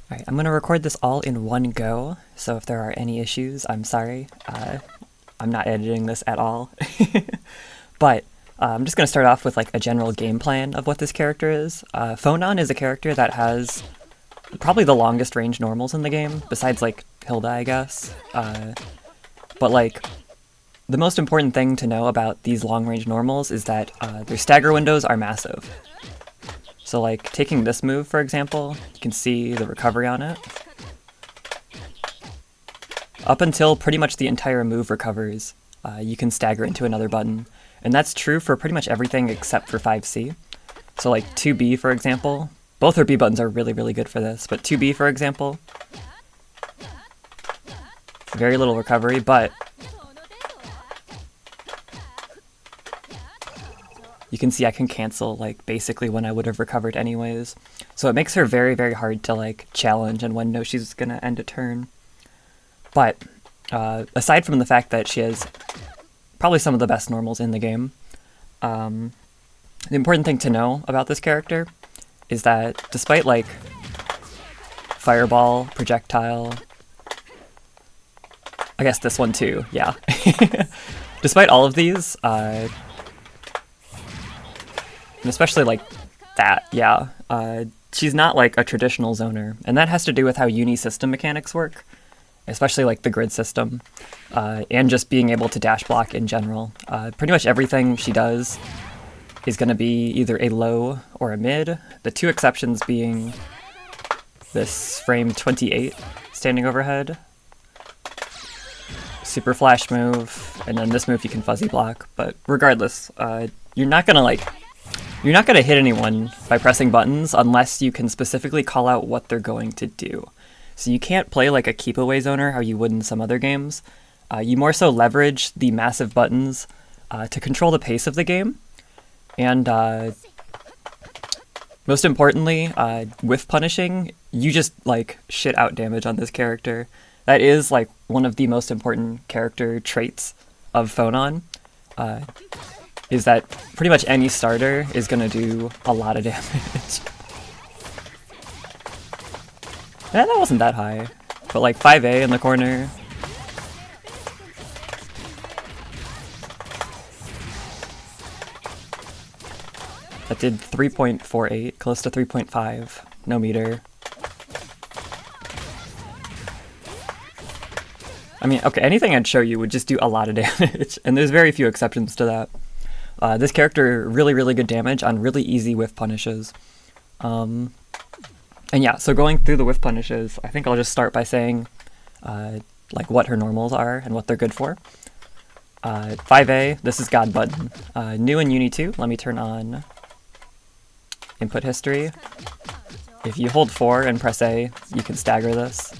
Alright, I'm going to record this all in one go, so if there are any issues, I'm sorry. I'm not editing this at all. But I'm just going to start off with like a general game plan of what this character is. Phonon is a character that has probably the longest range normals in the game, besides like Hilda, I guess. But like, the most important thing to know about these long range normals is that their stagger windows are massive. So like, taking this move, for example, you can see the recovery on it. Up until pretty much the entire move recovers, you can stagger into another button. And that's true for pretty much everything except for 5C. So like 2B, for example, both her B buttons are really, really good for this, but 2B, for example, very little recovery, but you can see I can cancel like basically when I would have recovered anyways. So it makes her very, very hard to like challenge and when know she's gonna end a turn. But aside from the fact that she has probably some of the best normals in the game, the important thing to know about this character is that despite like Fireball, Projectile, I guess this one too, yeah. Despite all of these, and especially like that, yeah, she's not like a traditional zoner, and that has to do with how uni-system mechanics work, especially like the grid system, and just being able to dash block in general. Pretty much everything she does is going to be either a low or a mid, the two exceptions being this frame 28 standing overhead, super flash move, and then this move you can fuzzy block. But regardless, you're not gonna hit anyone by pressing buttons unless you can specifically call out what they're going to do. So you can't play like a keep away zoner how you would in some other games. You more so leverage the massive buttons to control the pace of the game. And most importantly, with punishing, you just like shit out damage on this character. That is like one of the most important character traits of Phonon, is that pretty much any starter is going to do a lot of damage. Yeah, that wasn't that high, but like 5A in the corner. That did 3.48, close to 3.5, no meter. I mean, okay, anything I'd show you would just do a lot of damage, and there's very few exceptions to that. This character, really, really good damage on really easy whiff punishes. And yeah, so going through the whiff punishes, I think I'll just start by saying like what her normals are and what they're good for. 5A, this is God button. New in Uni 2, let me turn on input history. If you hold 4 and press A, you can stagger this.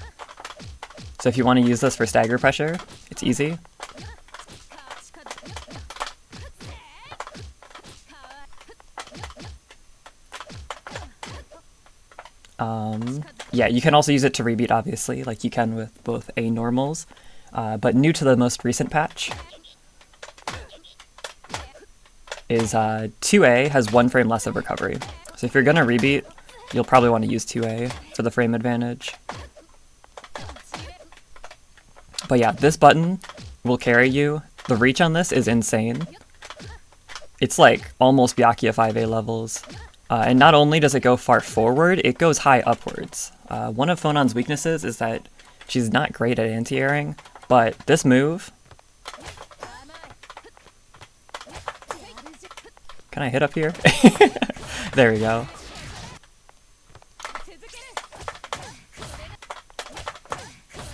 So if you want to use this for stagger pressure, it's easy. Yeah, you can also use it to rebeat, obviously, like you can with both A normals. But new to the most recent patch is 2A has 1 frame less of recovery. So if you're going to rebeat, you'll probably want to use 2A for the frame advantage. But yeah, this button will carry you. The reach on this is insane. It's like almost Byakuya 5A levels. And not only does it go far forward, it goes high upwards. One of Phonon's weaknesses is that she's not great at anti-airing, but this move... Can I hit up here? There we go.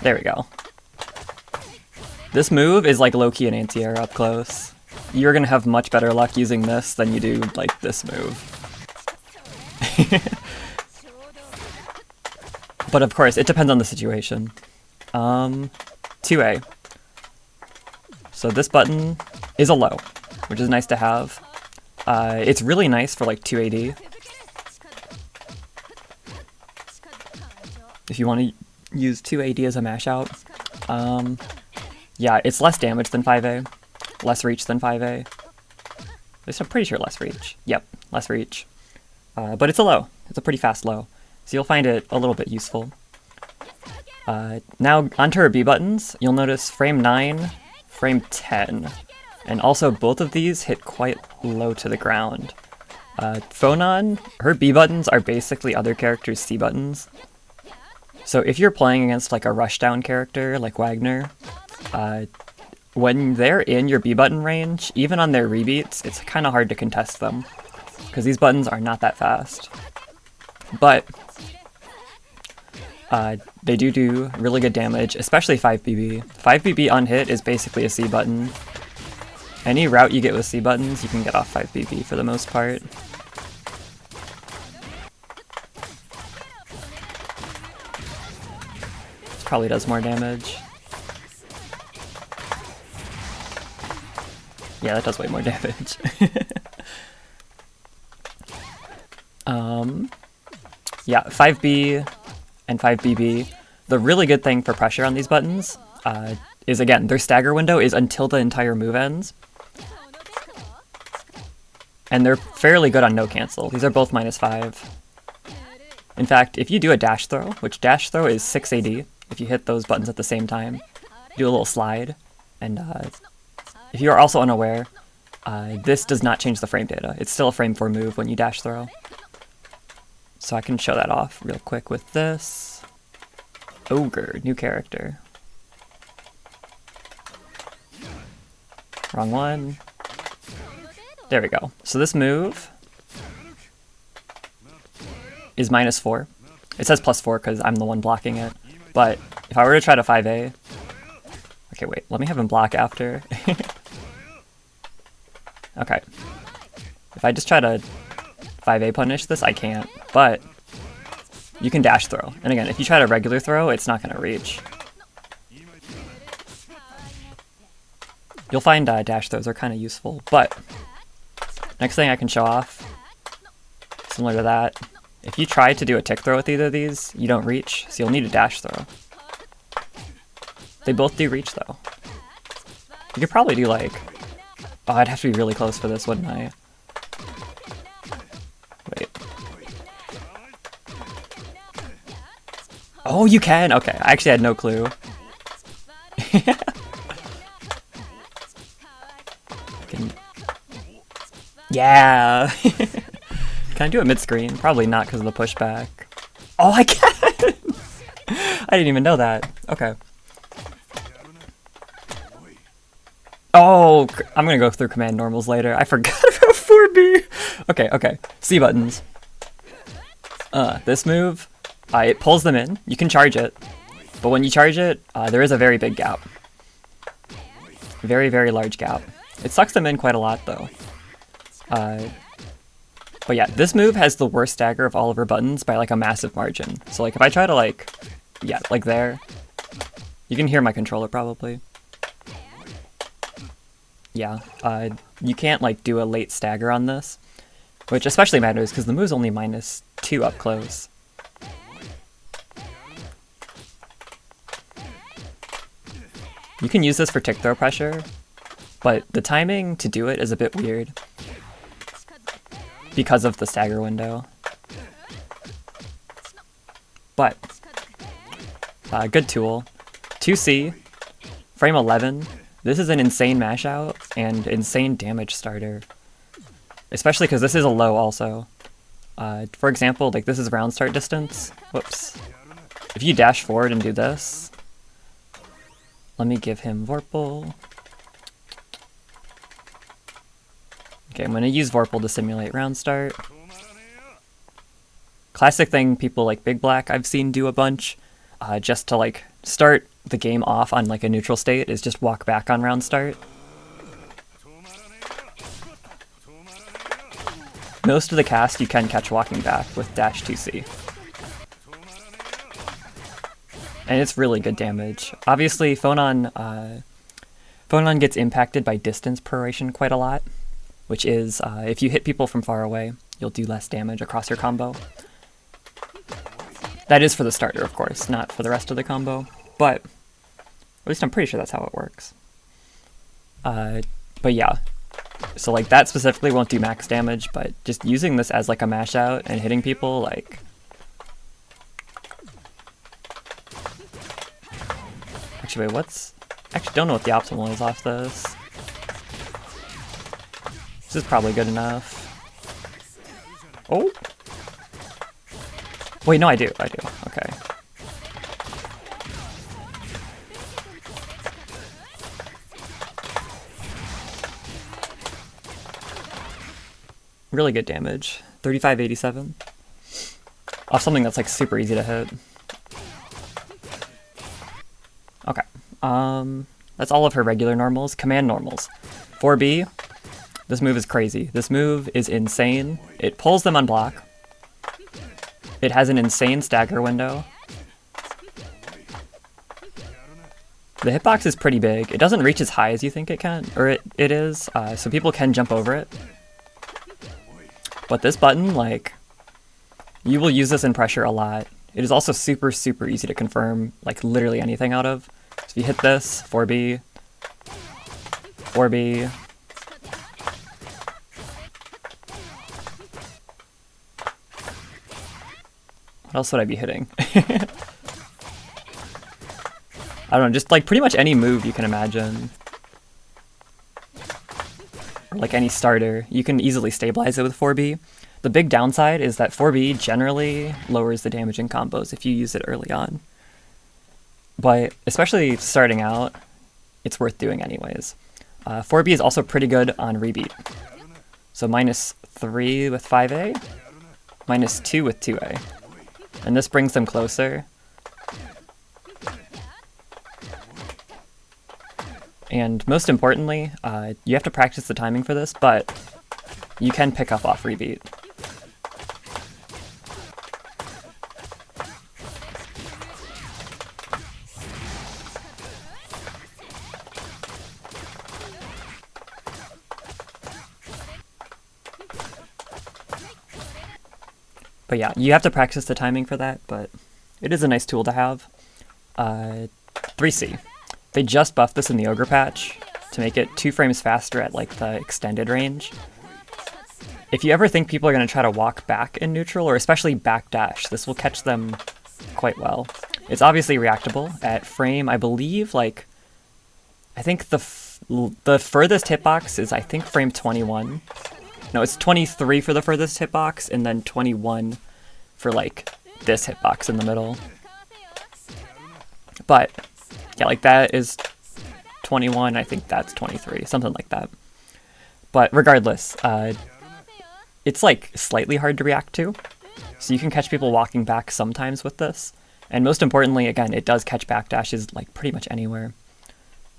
There we go. This move is like low-key an anti-air up close. You're gonna have much better luck using this than you do like this move. But of course, it depends on the situation. 2A. So this button is a low, which is nice to have. It's really nice for like 2AD. If you want to use 2AD as a mash out. Yeah, it's less damage than 5A, less reach than 5A. At least I'm pretty sure less reach. Yep, less reach. But it's a low. It's a pretty fast low. So you'll find it a little bit useful. Now onto her B buttons, you'll notice frame 9, frame 10, and also both of these hit quite low to the ground. Phonon, her B buttons are basically other characters' C buttons. So if you're playing against like a rushdown character like Wagner, when they're in your B button range, even on their rebeats, it's kind of hard to contest them, because these buttons are not that fast. But they do really good damage, especially 5BB. 5BB on hit is basically a C button. Any route you get with C buttons, you can get off 5BB for the most part. This probably does more damage. Yeah, that does way more damage. Yeah, 5B and 5BB. The really good thing for pressure on these buttons is, again, their stagger window is until the entire move ends. And they're fairly good on no cancel. These are both -5. In fact, if you do a dash throw, which dash throw is 6 AD, if you hit those buttons at the same time, do a little slide, and if you are also unaware, this does not change the frame data. It's still a frame 4 move when you dash throw. So I can show that off real quick with this. Ogre, new character. Wrong one. There we go. So this move is -4. It says +4 because I'm the one blocking it. But if I were to try to 5A... Okay, wait. Let me have him block after. Okay. If I just try to 5A punish this, I can't. But you can dash throw. And again, if you try to regular throw, it's not going to reach. You'll find dash throws are kind of useful. But next thing I can show off, similar to that, if you try to do a tick throw with either of these, you don't reach, so you'll need a dash throw. They both do reach, though. You could probably do, like... Oh, I'd have to be really close for this, wouldn't I? Wait. Oh, you can! Okay, I actually had no clue. Yeah! Can I do it mid-screen? Probably not because of the pushback. Oh, I can! I didn't even know that. Okay. Oh, I'm gonna go through command normals later. I forgot about 4B! Okay. C buttons. This move, it pulls them in. You can charge it. But when you charge it, there is a very big gap. Very, very large gap. It sucks them in quite a lot, though. But yeah, this move has the worst stagger of all of her buttons by like a massive margin. So like if I try to like, yeah, like there, you can hear my controller probably. Yeah, you can't like do a late stagger on this, which especially matters because the move's only -2 up close. You can use this for tick throw pressure, but the timing to do it is a bit weird because of the stagger window. But, good tool. 2C, frame 11. This is an insane mash out and insane damage starter. Especially because this is a low also. For example, like this is round start distance. Whoops. If you dash forward and do this, let me give him Vorpal. Okay, I'm going to use Vorpal to simulate round start. Classic thing people like Big Black I've seen do a bunch, just to like start the game off on like a neutral state, is just walk back on round start. Most of the cast you can catch walking back with dash 2C. And it's really good damage. Obviously, Phonon gets impacted by distance proration quite a lot, which is if you hit people from far away, you'll do less damage across your combo. That is for the starter, of course, not for the rest of the combo, but at least I'm pretty sure that's how it works. But yeah, so like that specifically won't do max damage, but just using this as like a mash out and hitting people, like... Actually, wait, what's... Actually, don't know what the optimal is off this. This is probably good enough. Oh! Wait, no, I do. Okay. Really good damage. 3587. Off something that's like super easy to hit. Okay. That's all of her regular normals. Command normals. 4B. This move is crazy. This move is insane. It pulls them on block. It has an insane stagger window. The hitbox is pretty big. It doesn't reach as high as you think it can, or it is, so people can jump over it. But this button, like, you will use this in pressure a lot. It is also super, super easy to confirm, like, literally anything out of. So if you hit this, 4B, 4B, what else would I be hitting? I don't know, just like pretty much any move you can imagine. Or like any starter, you can easily stabilize it with 4B. The big downside is that 4B generally lowers the damage in combos if you use it early on. But especially starting out, it's worth doing anyways. 4B is also pretty good on rebeat. So -3 with 5A, -2 with 2A. And this brings them closer. And most importantly, you have to practice the timing for this, but you can pick up off rebeat. But yeah, you have to practice the timing for that, but it is a nice tool to have. 3C. They just buffed this in the Ogre patch to make it 2 frames faster at like the extended range. If you ever think people are going to try to walk back in neutral, or especially backdash, this will catch them quite well. It's obviously reactable at frame, I believe, like, I think the furthest hitbox is, I think, frame 21. No, it's 23 for the furthest hitbox, and then 21 for, like, this hitbox in the middle. But, yeah, like, that is 21, I think that's 23, something like that. But regardless, it's, like, slightly hard to react to, so you can catch people walking back sometimes with this. And most importantly, again, it does catch backdashes, like, pretty much anywhere.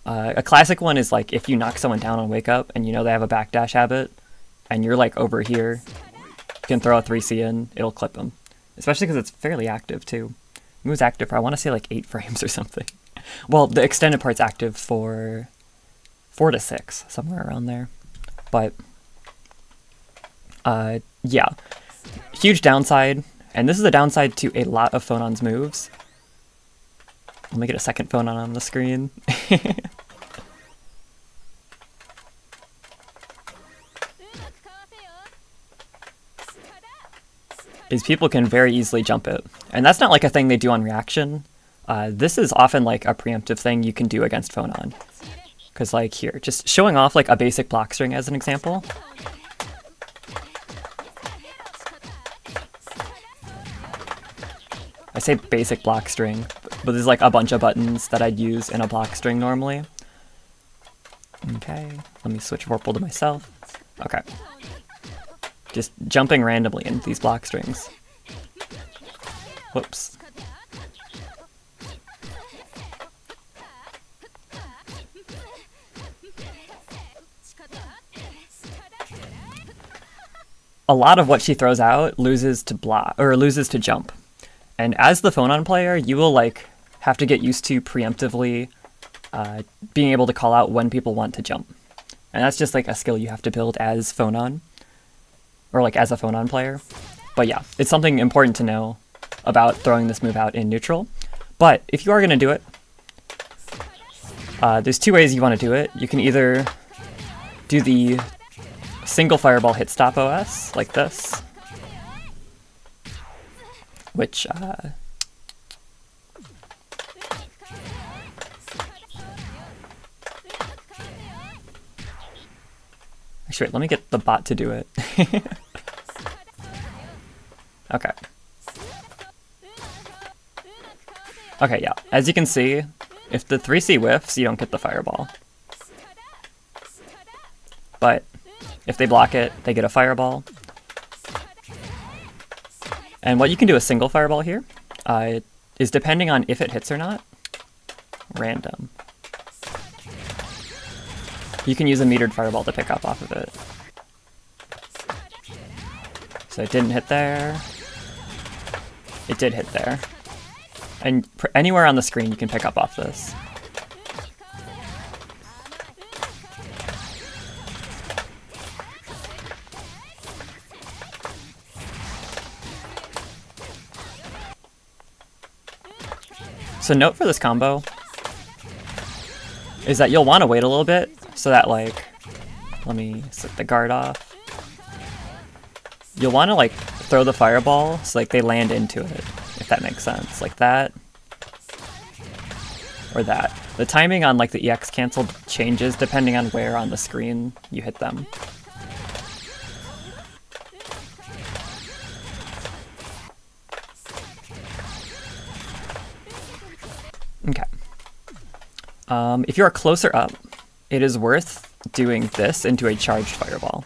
A classic one is, like, if you knock someone down on wake up, and you know they have a backdash habit, and you're like over here, you can throw a 3C in, it'll clip them. Especially because it's fairly active too. It moves active for, I want to say, like 8 frames or something. Well, the extended part's active for 4 to 6, somewhere around there. But, yeah. Huge downside, and this is a downside to a lot of Phonon's moves. Let me get a second Phonon on the screen. Is people can very easily jump it. And that's not like a thing they do on reaction. This is often like a preemptive thing you can do against Phonon. Because like here, just showing off like a basic block string as an example. I say basic block string, but there's like a bunch of buttons that I'd use in a block string normally. Okay, let me switch Vorpal to myself. Okay. Just jumping randomly into these block strings. Whoops. A lot of what she throws out loses to block, or loses to jump. And as the Phonon player, you will like have to get used to preemptively being able to call out when people want to jump. And that's just like a skill you have to build as Phonon. Or like as a Phonon player. But yeah, it's something important to know about throwing this move out in neutral. But if you are going to do it, there's 2 ways you want to do it. You can either do the single fireball hit stop OS, like this. Which, Actually, wait, let me get the bot to do it. Okay. Okay, yeah. As you can see, if the 3C whiffs, you don't get the fireball. But if they block it, they get a fireball. And what you can do a single fireball here is depending on if it hits or not, random. You can use a metered fireball to pick up off of it. So it didn't hit there. It did hit there. And anywhere on the screen you can pick up off this. So note for this combo is that you'll want to wait a little bit so that, like, let me set the guard off. You'll want to, like, throw the fireball so, like, they land into it, if that makes sense. Like that, or that. The timing on, like, the EX cancel changes depending on where on the screen you hit them. Okay. If you are closer up, it is worth doing this into a charged fireball.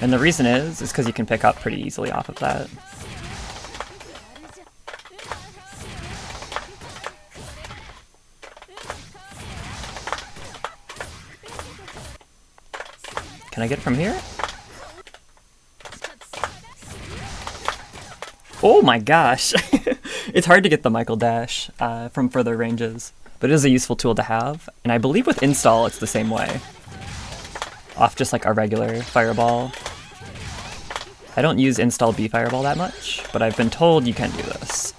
And the reason is because you can pick up pretty easily off of that. Can I get it from here? Oh my gosh! It's hard to get the Michael dash from further ranges, but it is a useful tool to have, and I believe with install it's the same way. Off just like a regular fireball. I don't use install B fireball that much, but I've been told you can do this.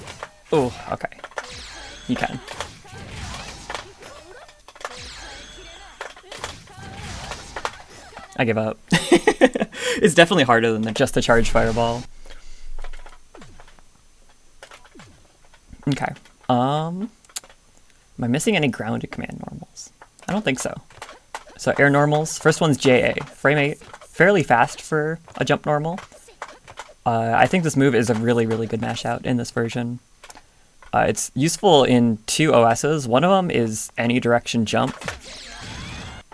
Oh, okay. You can. I give up. It's definitely harder than just the charge fireball. Okay. Am I missing any grounded command normals? I don't think so. So air normals, first one's JA. Frame 8, fairly fast for a jump normal. I think this move is a really, really good mash out in this version. It's useful in two OSs. One of them is any direction jump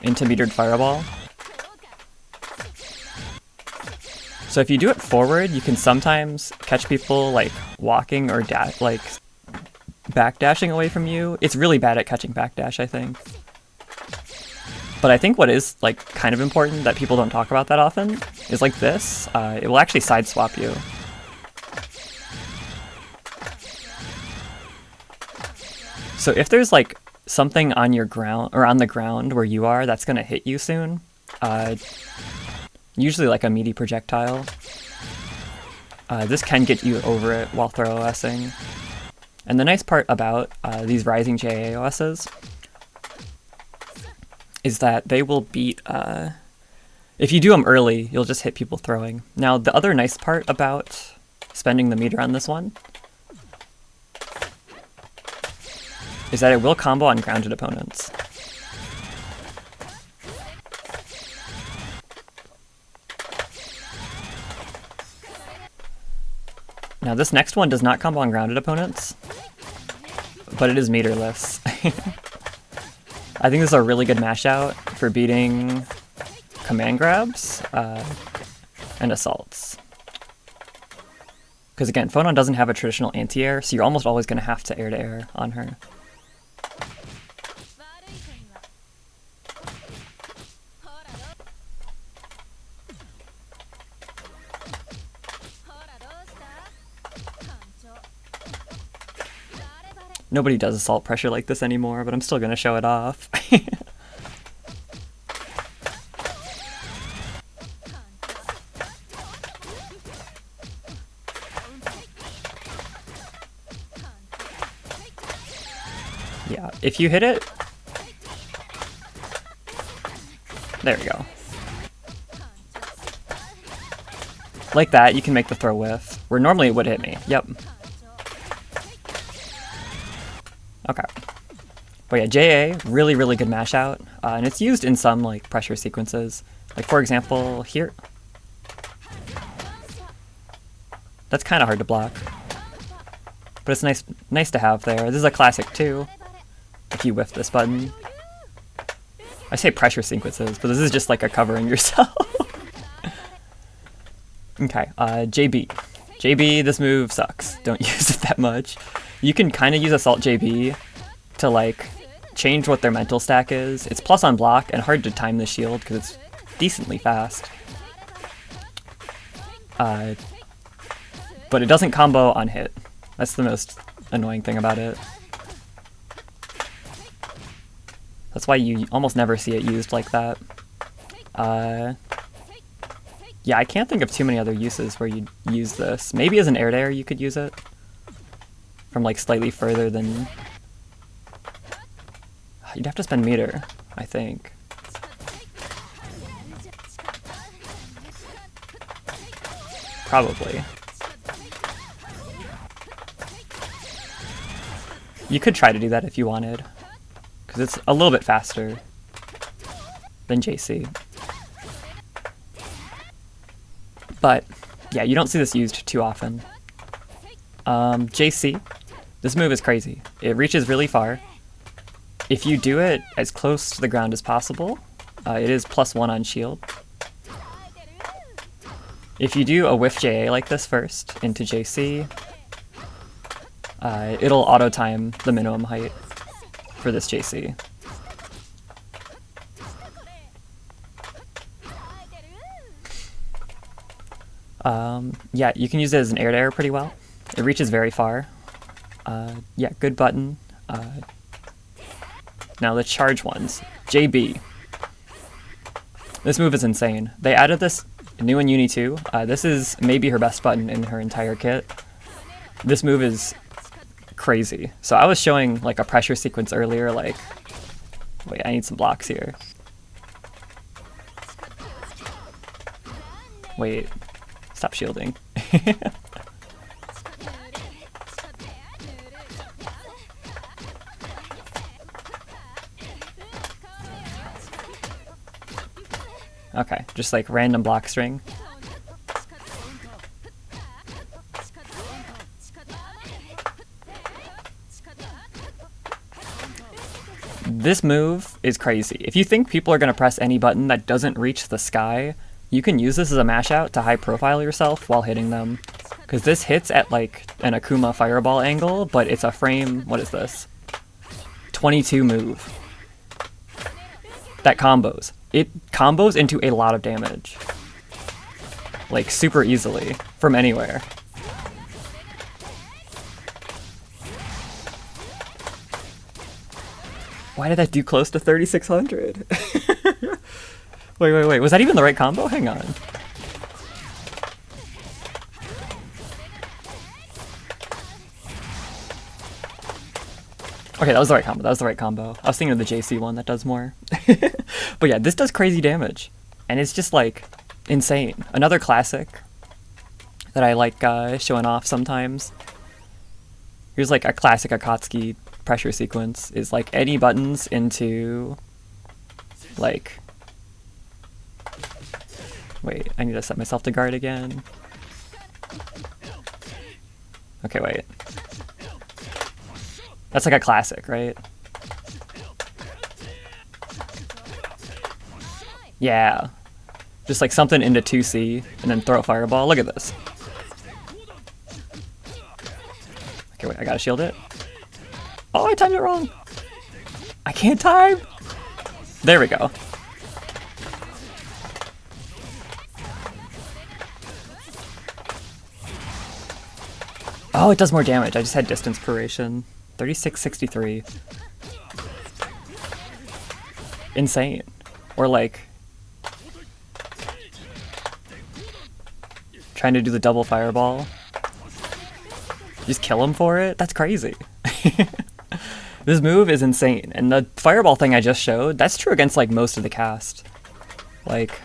into metered fireball. So if you do it forward, you can sometimes catch people like walking or backdashing away from you. It's really bad at catching backdash, I think. But I think what is like kind of important that people don't talk about that often is like this. It will actually side swap you. So if there's like something on your ground or on the ground where you are that's gonna hit you soon, usually like a meaty projectile, this can get you over it while throw OSing. And the nice part about these rising JA OSs is that they will beat, if you do them early, you'll just hit people throwing. Now, the other nice part about spending the meter on this one is that it will combo on grounded opponents. Now, this next one does not combo on grounded opponents, but it is meterless. I think this is a really good mash out for beating command grabs and assaults. Because again, Phonon doesn't have a traditional anti-air, so you're almost always going to have to air on her. Nobody does assault pressure like this anymore, but I'm still gonna show it off. Yeah, if you hit it... There we go. Like that, you can make the throw whiff, where normally it would hit me. Yep. Okay. But yeah, JA, really, really good mash out. and it's used in some like pressure sequences. Like for example, here. That's kind of hard to block, but it's nice to have there. This is a classic too. If you whiff this button, I say pressure sequences, but this is just like a covering yourself. Okay, JB. JB, this move sucks. Don't use it that much. You can kind of use Assault JB to like change what their mental stack is. It's plus on block and hard to time the shield because it's decently fast. But it doesn't combo on hit. That's the most annoying thing about it. That's why you almost never see it used like that. Yeah, I can't think of too many other uses where you'd use this. Maybe as an air to air you could use it. From like slightly further than... You'd have to spend meter, I think. Probably. You could try to do that if you wanted, because it's a little bit faster than JC. But yeah, you don't see this used too often. JC, this move is crazy. It reaches really far. If you do it as close to the ground as possible, it is +1 on shield. If you do a whiff JA like this first into JC, it'll auto-time the minimum height for this JC. Yeah, you can use it as an air-to-air pretty well. It reaches very far. Yeah, good button. Now the charge ones. JB. This move is insane. They added this new in Uni 2. This is maybe her best button in her entire kit. This move is crazy. So I was showing like a pressure sequence earlier, like... Wait, I need some blocks here. Wait. Stop shielding. Okay, just like random block string. This move is crazy. If you think people are going to press any button that doesn't reach the sky, you can use this as a mash out to high profile yourself while hitting them. Because this hits at like an Akuma fireball angle, but it's a frame, what is this? 22 move. That combos. It combos into a lot of damage. Like super easily, from anywhere. Why did that do close to 3600? Wait, was that even the right combo? Hang on. Okay, that was the right combo. I was thinking of the JC one that does more. But yeah, this does crazy damage. And it's just like insane. Another classic that I like showing off sometimes. Here's like a classic Akatsuki pressure sequence is like any buttons into like... Wait, I need to set myself to guard again. Okay, wait. That's like a classic, right? Yeah. Just like something into 2C and then throw a fireball. Look at this. Okay, wait, I gotta shield it. Oh, I timed it wrong. I can't time. There we go. Oh, it does more damage. I just had distance duration. 3663. Insane. Or like... trying to do the double fireball. Just kill him for it? That's crazy. This move is insane. And the fireball thing I just showed, that's true against like most of the cast. Like...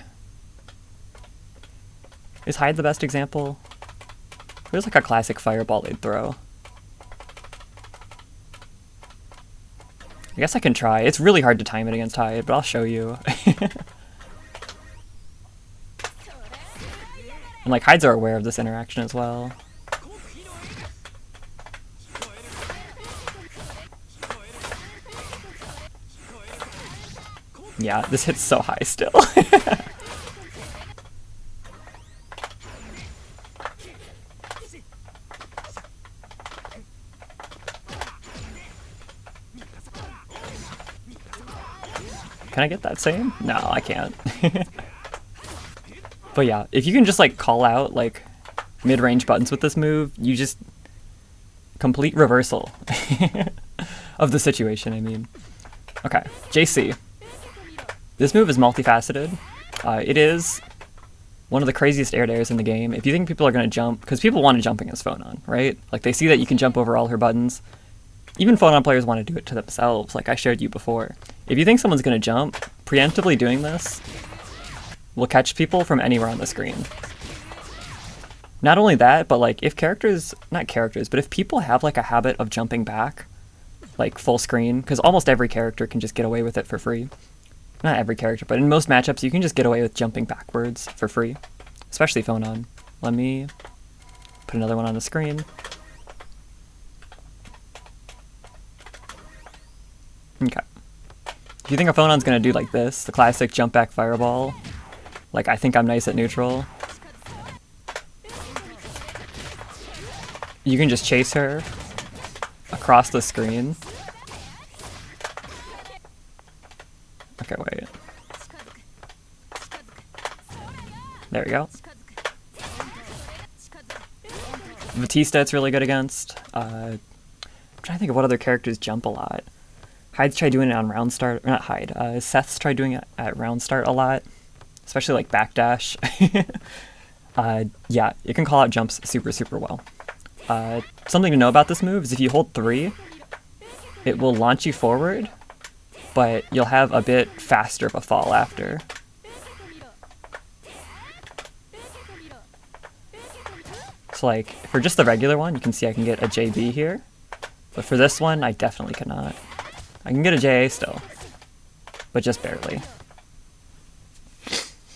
Is Hyde the best example? There's like a classic fireball they'd throw. I guess I can try. It's really hard to time it against Hyde, but I'll show you. And like Hydes are aware of this interaction as well. Yeah, this hits so high still. Can I get that same? No, I can't. But yeah, if you can just like call out like mid-range buttons with this move, you just complete reversal of the situation, I mean. Okay, JC. This move is multifaceted. It is one of the craziest air dares in the game. If you think people are going to jump, because people want to jump against phonon, right? Like they see that you can jump over all her buttons. Even phonon players want to do it to themselves, like I showed you before. If you think someone's going to jump, preemptively doing this will catch people from anywhere on the screen. Not only that, but like if characters, not characters, but if people have like a habit of jumping back, like full screen, because almost every character can just get away with it for free. Not every character, but in most matchups you can just get away with jumping backwards for free, especially phonon. Let me put another one on the screen. Okay. If you think a phonon's gonna do like this, the classic jump back fireball, like I think I'm nice at neutral, you can just chase her across the screen. Okay, wait. There we go. Batista it's really good against. I'm trying to think of what other characters jump a lot. Hyde's tried doing it on round start, or not Hyde, Seth's tried doing it at round start a lot, especially like backdash. Yeah, it can call out jumps super, super well. Something to know about this move is if you hold 3, it will launch you forward, but you'll have a bit faster of a fall after. So like, for just the regular one, you can see I can get a JB here, but for this one, I definitely cannot. I can get a JA still, but just barely.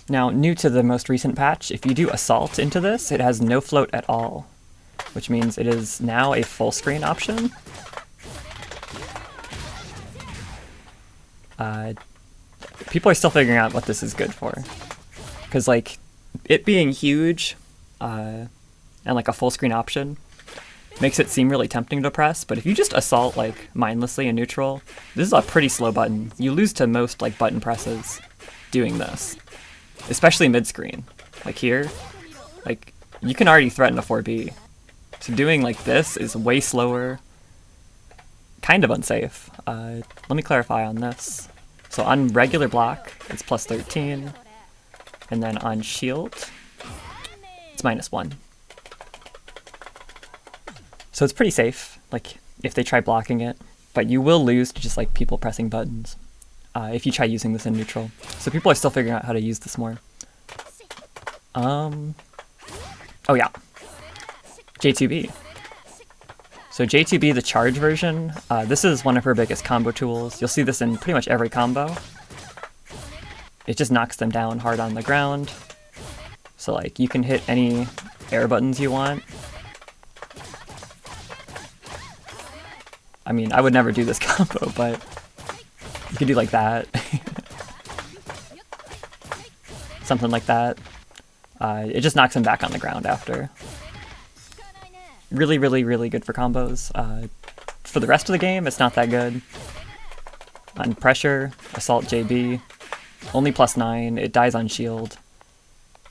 Now, new to the most recent patch, if you do Assault into this, it has no float at all, which means it is now a full screen option. People are still figuring out what this is good for, because like, it being huge, and like a full screen option, makes it seem really tempting to press, but if you just assault like mindlessly in neutral, this is a pretty slow button. You lose to most like button presses doing this, especially mid-screen. Like here, like you can already threaten a 4B. So doing like this is way slower, kind of unsafe. Let me clarify on this. So on regular block, it's plus 13, and then on shield, it's -1. So it's pretty safe, like, if they try blocking it, but you will lose to just, like, people pressing buttons if you try using this in neutral. So people are still figuring out how to use this more. Oh yeah, J2B. So J2B, the charge version, this is one of her biggest combo tools. You'll see this in pretty much every combo. It just knocks them down hard on the ground. So, like, you can hit any air buttons you want. I mean, I would never do this combo, but you could do like that. Something like that. It just knocks him back on the ground after. Really, really, really good for combos. For the rest of the game, it's not that good. On pressure, Assault JB, only +9, it dies on shield.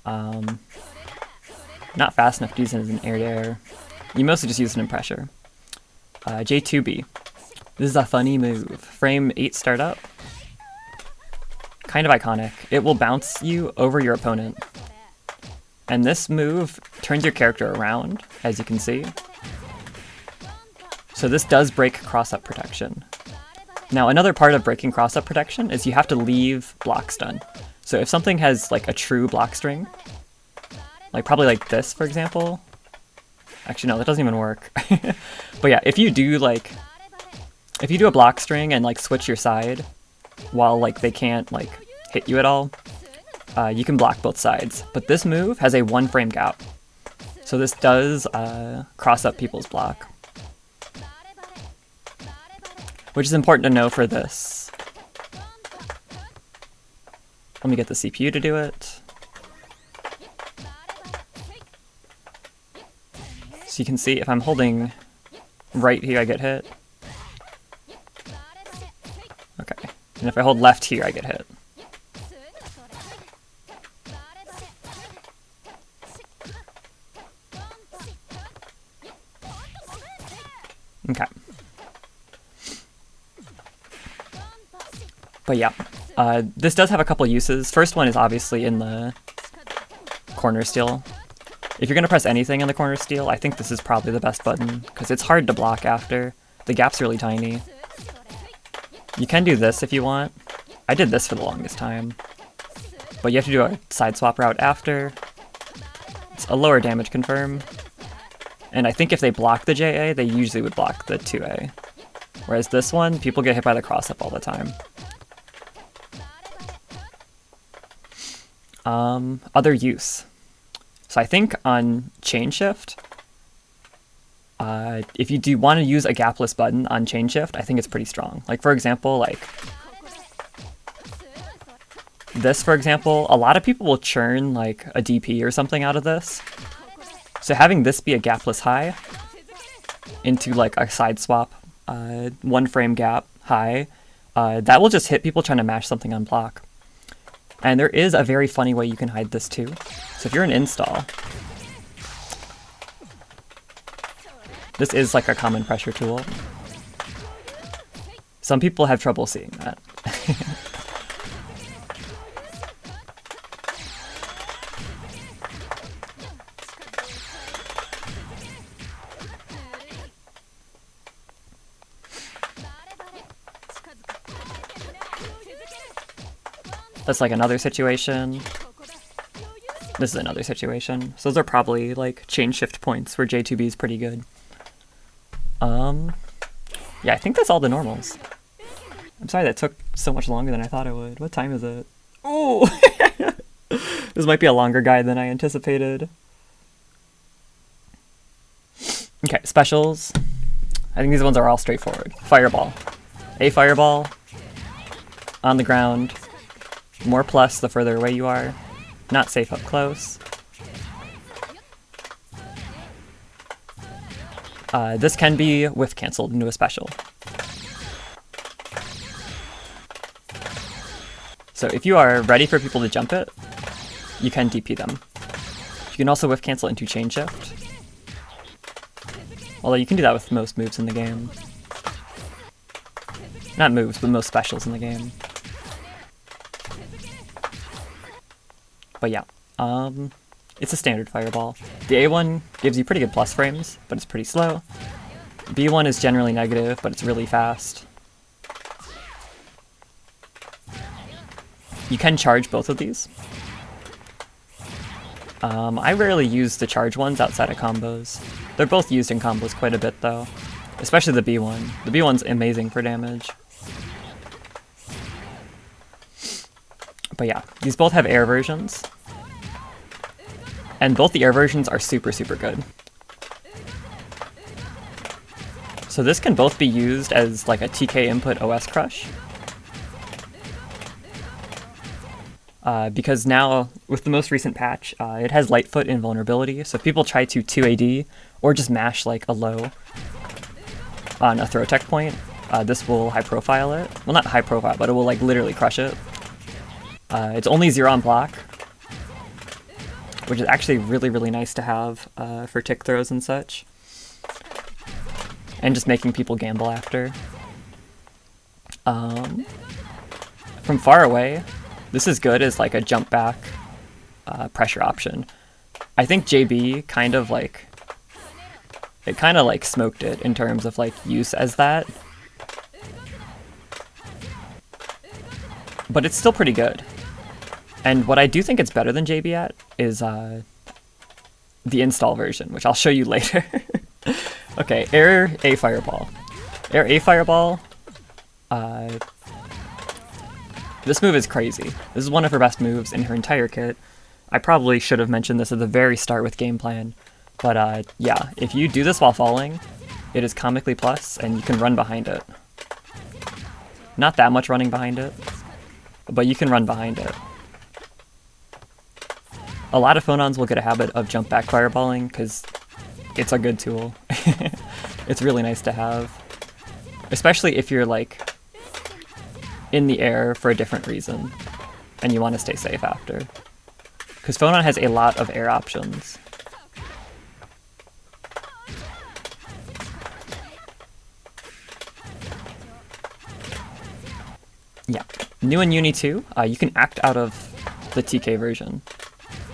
Not fast enough to use it as an air-to-air. You mostly just use it in pressure. J2B. This is a funny move. Frame 8 startup. Kind of iconic. It will bounce you over your opponent. And this move turns your character around, as you can see. So this does break cross-up protection. Now another part of breaking cross-up protection is you have to leave block stun. So if something has like a true block string, like probably like this for example, actually no, that doesn't even work. But yeah, if you do like if you do a block string and like switch your side while like they can't like hit you at all, you can block both sides. But this move has a 1 frame gap. So this does cross up people's block. Which is important to know for this. Let me get the CPU to do it. So you can see if I'm holding right here, I get hit. Okay. And if I hold left here, I get hit. Okay. But yeah, this does have a couple uses. First one is obviously in the corner steal. If you're going to press anything in the corner steal, I think this is probably the best button, because it's hard to block after. The gap's really tiny. You can do this if you want. I did this for the longest time. But you have to do a side swap route after. It's a lower damage confirm. And I think if they block the JA, they usually would block the 2A. Whereas this one, people get hit by the cross-up all the time. Other use. So I think on chain shift, if you do want to use a gapless button on chain shift, I think it's pretty strong. Like for example, like this, for example, a lot of people will churn like a DP or something out of this. So having this be a gapless high into like a side swap, 1 frame gap high, that will just hit people trying to mash something on block. And there is a very funny way you can hide this too. So if you're an install, this is like a common pressure tool. Some people have trouble seeing that. That's like another situation. This is another situation. So those are probably like chain shift points where J2B is pretty good. Yeah, I think that's all the normals. I'm sorry that took so much longer than I thought it would. What time is it? Oh! This might be a longer guide than I anticipated. Okay, specials. I think these ones are all straightforward. Fireball. A fireball. On the ground. More plus the further away you are. Not safe up close. This can be whiff cancelled into a special. So if you are ready for people to jump it, you can DP them. You can also whiff cancel into chain shift. Although you can do that with most moves in the game. Not moves, but most specials in the game. But yeah, it's a standard fireball. The A1 gives you pretty good plus frames, but it's pretty slow. B1 is generally negative, but it's really fast. You can charge both of these. I rarely use the charge ones outside of combos. They're both used in combos quite a bit though, especially the B1. The B1's amazing for damage. But yeah, these both have air versions. And both the air versions are super, super good. So this can both be used as like a TK input OS crush. Because now, with the most recent patch, it has Lightfoot invulnerability, so if people try to 2AD, or just mash like a low on a throw tech point, this will high profile it. Well, not high profile, but it will like literally crush it. It's only 0 on block, which is actually really, really nice to have for tick throws and such. And just making people gamble after. From far away, this is good as like a jump back pressure option. I think JB kind of like, it kind of like smoked it in terms of like use as that. But it's still pretty good. And what I do think it's better than JB at is the install version, which I'll show you later. Okay, Air A Fireball. Air A Fireball This move is crazy. This is one of her best moves in her entire kit. I probably should have mentioned this at the very start with game plan, but yeah, if you do this while falling, it is comically plus, and you can run behind it. Not that much running behind it, but you can run behind it. A lot of phonons will get a habit of jump back fireballing because it's a good tool. It's really nice to have, especially if you're like in the air for a different reason and you want to stay safe after. Because phonon has a lot of air options. Yeah, new in Uni 2, you can act out of the TK version,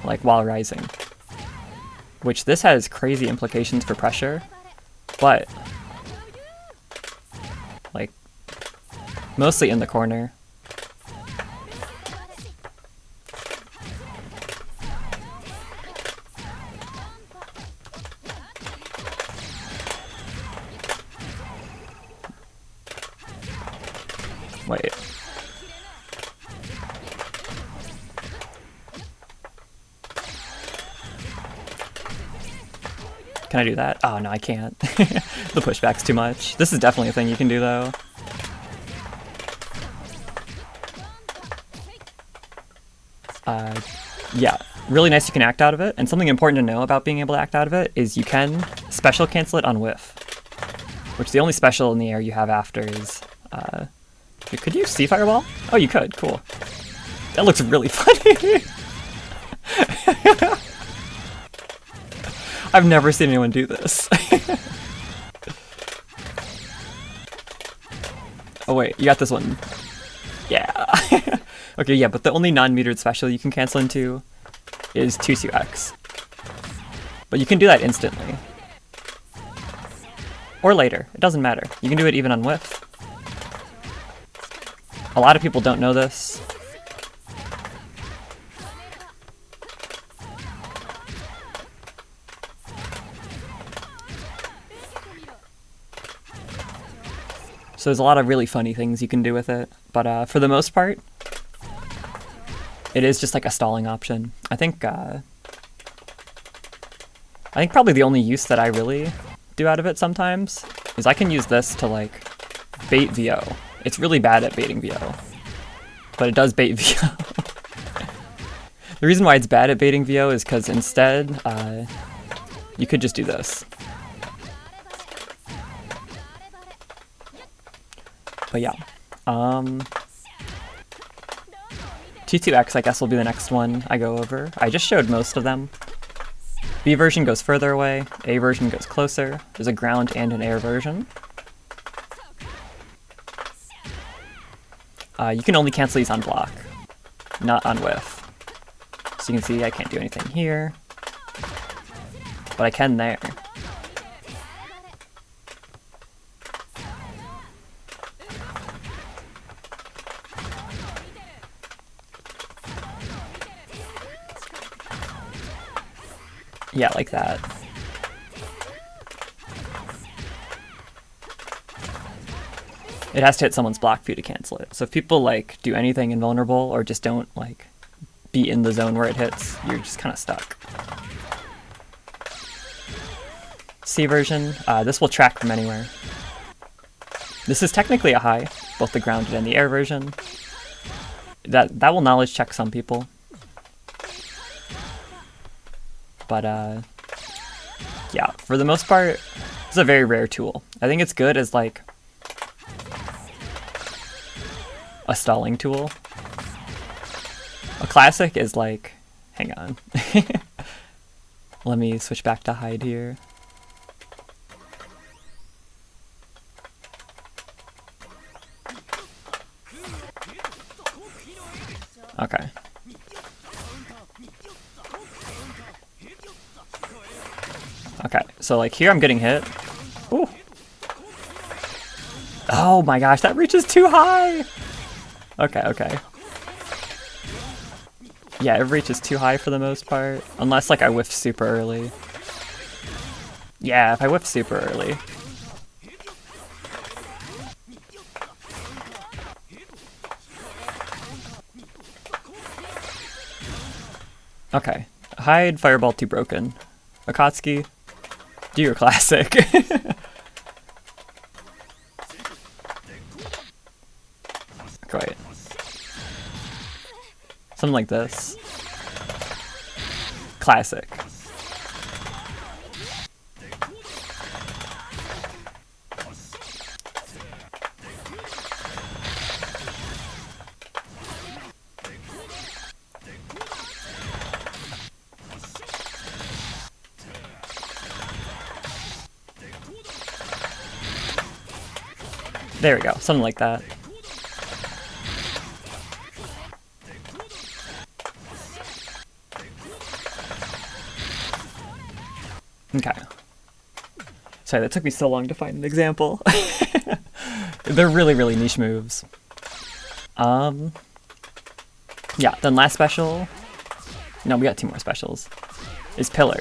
like while rising. Which this has crazy implications for pressure, but like mostly in the corner. Wait. Can I do that? Oh, no, I can't. The pushback's too much. This is definitely a thing you can do, though. Yeah, really nice you can act out of it. And something important to know about being able to act out of it is you can special cancel it on whiff. Which the only special in the air you have after is... could you see Fireball? Oh, you could. Cool. That looks really funny. I've never seen anyone do this. Oh wait, you got this one. Yeah. Okay, yeah, but the only non-metered special you can cancel into is 2-2x. But you can do that instantly. Or later, it doesn't matter. You can do it even on whiff. A lot of people don't know this. So there's a lot of really funny things you can do with it, but for the most part, it is just like a stalling option. I think probably the only use that I really do out of it sometimes is I can use this to like bait VO. It's really bad at baiting VO, but it does bait VO. The reason why it's bad at baiting VO is because instead, you could just do this. But yeah, T2X I guess will be the next one I go over. I just showed most of them. B version goes further away, A version goes closer, there's a ground and an air version. You can only cancel these on block, not on whiff. So you can see I can't do anything here, but I can there. Yeah, like that. It has to hit someone's block for you to cancel it. So if people like do anything invulnerable or just don't like be in the zone where it hits, you're just kind of stuck. C version, this will track from anywhere. This is technically a high, both the grounded and the air version. That will knowledge check some people. But yeah, for the most part, it's a very rare tool. I think it's good as like a stalling tool. A classic is like, hang on. Let me switch back to hide here. Okay. Okay, so like here I'm getting hit. Ooh. Oh my gosh, that reach is too high! Okay, okay. Yeah, it reaches too high for the most part. Unless like I whiff super early. Yeah, if I whiff super early. Okay. Hide Fireball 2 broken. Akatsuki, do your classic. Great. Something like this. Classic. There we go, something like that. Okay. Sorry, that took me so long to find an example. They're really, really niche moves. Yeah, then last special. No, we got 2 more specials. Is Pillar.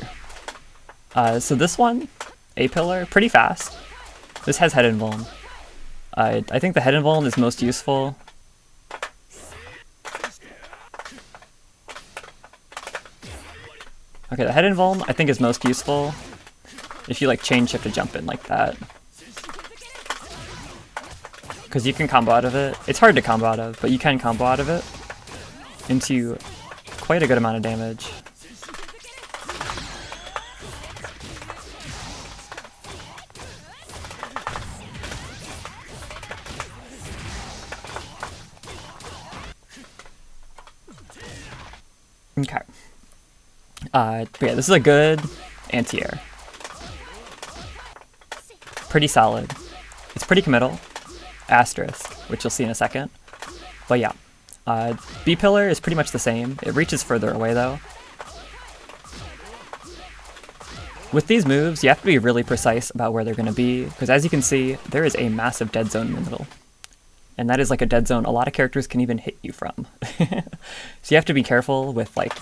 So this one, A Pillar, pretty fast. This has head invuln. I think the head invuln is most useful. Okay, the head invuln I think is most useful if you like chain shift to jump in like that. Because you can combo out of it. It's hard to combo out of, but you can combo out of it into quite a good amount of damage. Okay. But yeah, this is a good anti-air. Pretty solid. It's pretty committal. Asterisk, which you'll see in a second. But yeah. B Pillar is pretty much the same. It reaches further away though. With these moves, you have to be really precise about where they're going to be, because as you can see, there is a massive dead zone in the middle. And that is like a dead zone a lot of characters can even hit you from. So you have to be careful with like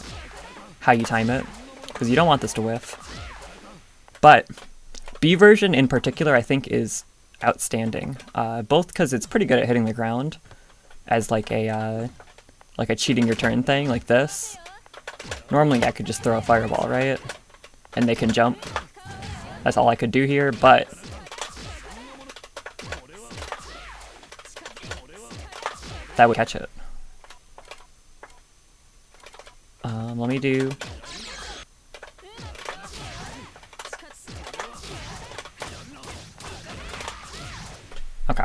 how you time it, because you don't want this to whiff. But B version in particular I think is outstanding, both because it's pretty good at hitting the ground as like a cheating your turn thing like this. Normally I could just throw a fireball, right? And they can jump. That's all I could do here, but that would catch it. Let me do... Okay.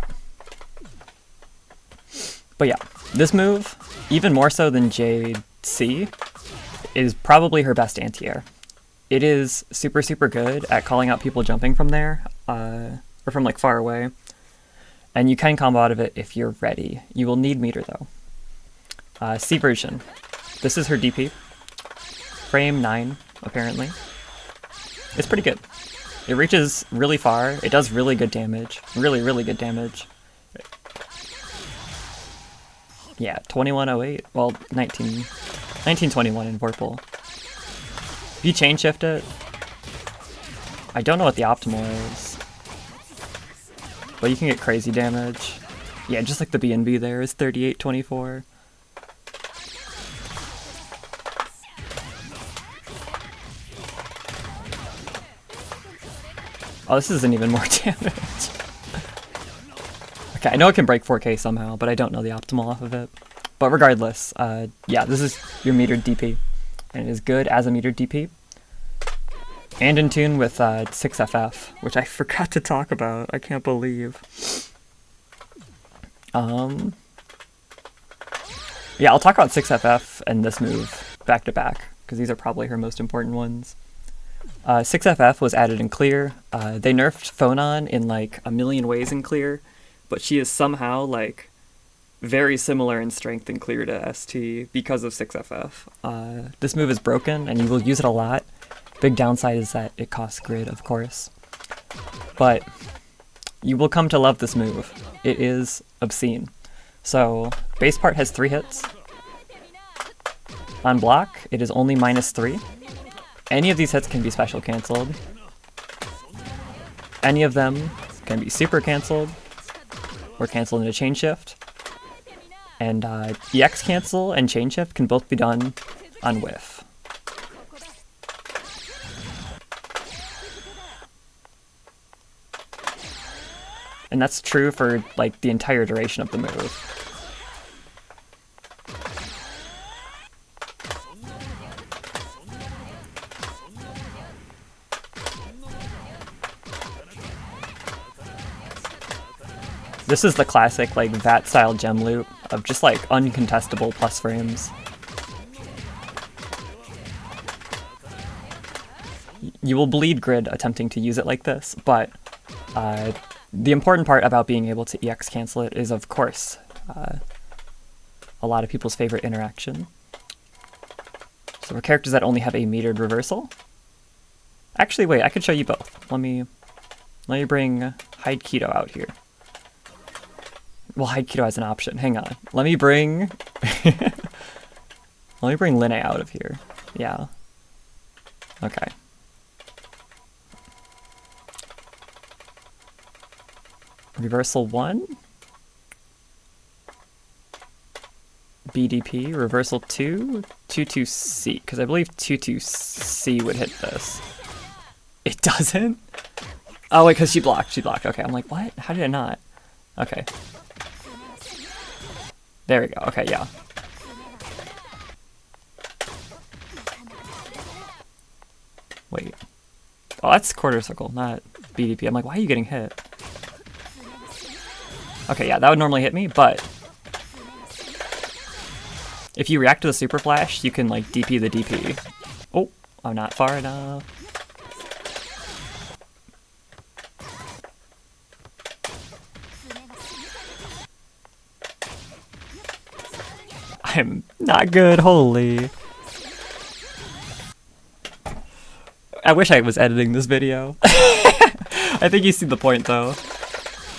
But yeah, this move, even more so than JC, is probably her best anti-air. It is super, super good at calling out people jumping from there, or from like far away. And you can combo out of it if you're ready. You will need meter though. C version. This is her DP. Frame 9, apparently. It's pretty good. It reaches really far. It does really good damage. Really, really good damage. Yeah, 2108. Well, 1921 in Vorpal. If you chain shift it, I don't know what the optimal is, but you can get crazy damage. Yeah, just like the B&B there is 3824. Oh, this isn't even more damage. Okay, I know it can break 4K somehow, but I don't know the optimal off of it. But regardless, yeah, this is your metered DP, and it is good as a metered DP. And in tune with 6FF, which I forgot to talk about. I can't believe. Yeah, I'll talk about 6FF and this move back to back, because these are probably her most important ones. 6FF was added in Clear. They nerfed Phonon in like a million ways in Clear, but she is somehow like very similar in strength in Clear to ST because of 6FF. This move is broken and you will use it a lot. Big downside is that it costs grid, of course. But you will come to love this move. It is obscene. So, base part has 3 hits. On block, it is only -3. Any of these hits can be special cancelled. Any of them can be super cancelled, or cancelled into chain shift. And EX cancel and chain shift can both be done on whiff. And that's true for like the entire duration of the move. This is the classic like VAT style gem loop of just like uncontestable plus frames. You will bleed grid attempting to use it like this, but the important part about being able to EX cancel it is, of course, a lot of people's favorite interaction. So for characters that only have a metered reversal, actually wait, I could show you both. Let me bring Hide Keto out here. Well, Hide Keto as an option. Hang on. Let me bring Linne out of here. Yeah. Okay. Reversal 1. BDP. Reversal 2. 2-2-C. Because I believe 2-2-C would hit this. It doesn't? Oh, wait, because she blocked. She blocked. Okay, I'm like, what? How did it not? Okay. There we go. Okay, yeah. Wait. Oh, that's quarter circle, not BDP. I'm like, why are you getting hit? Okay, yeah, that would normally hit me, but if you react to the super flash, you can like DP the DP. Oh, I'm not far enough. I'm not good, holy. I wish I was editing this video. I think you see the point though.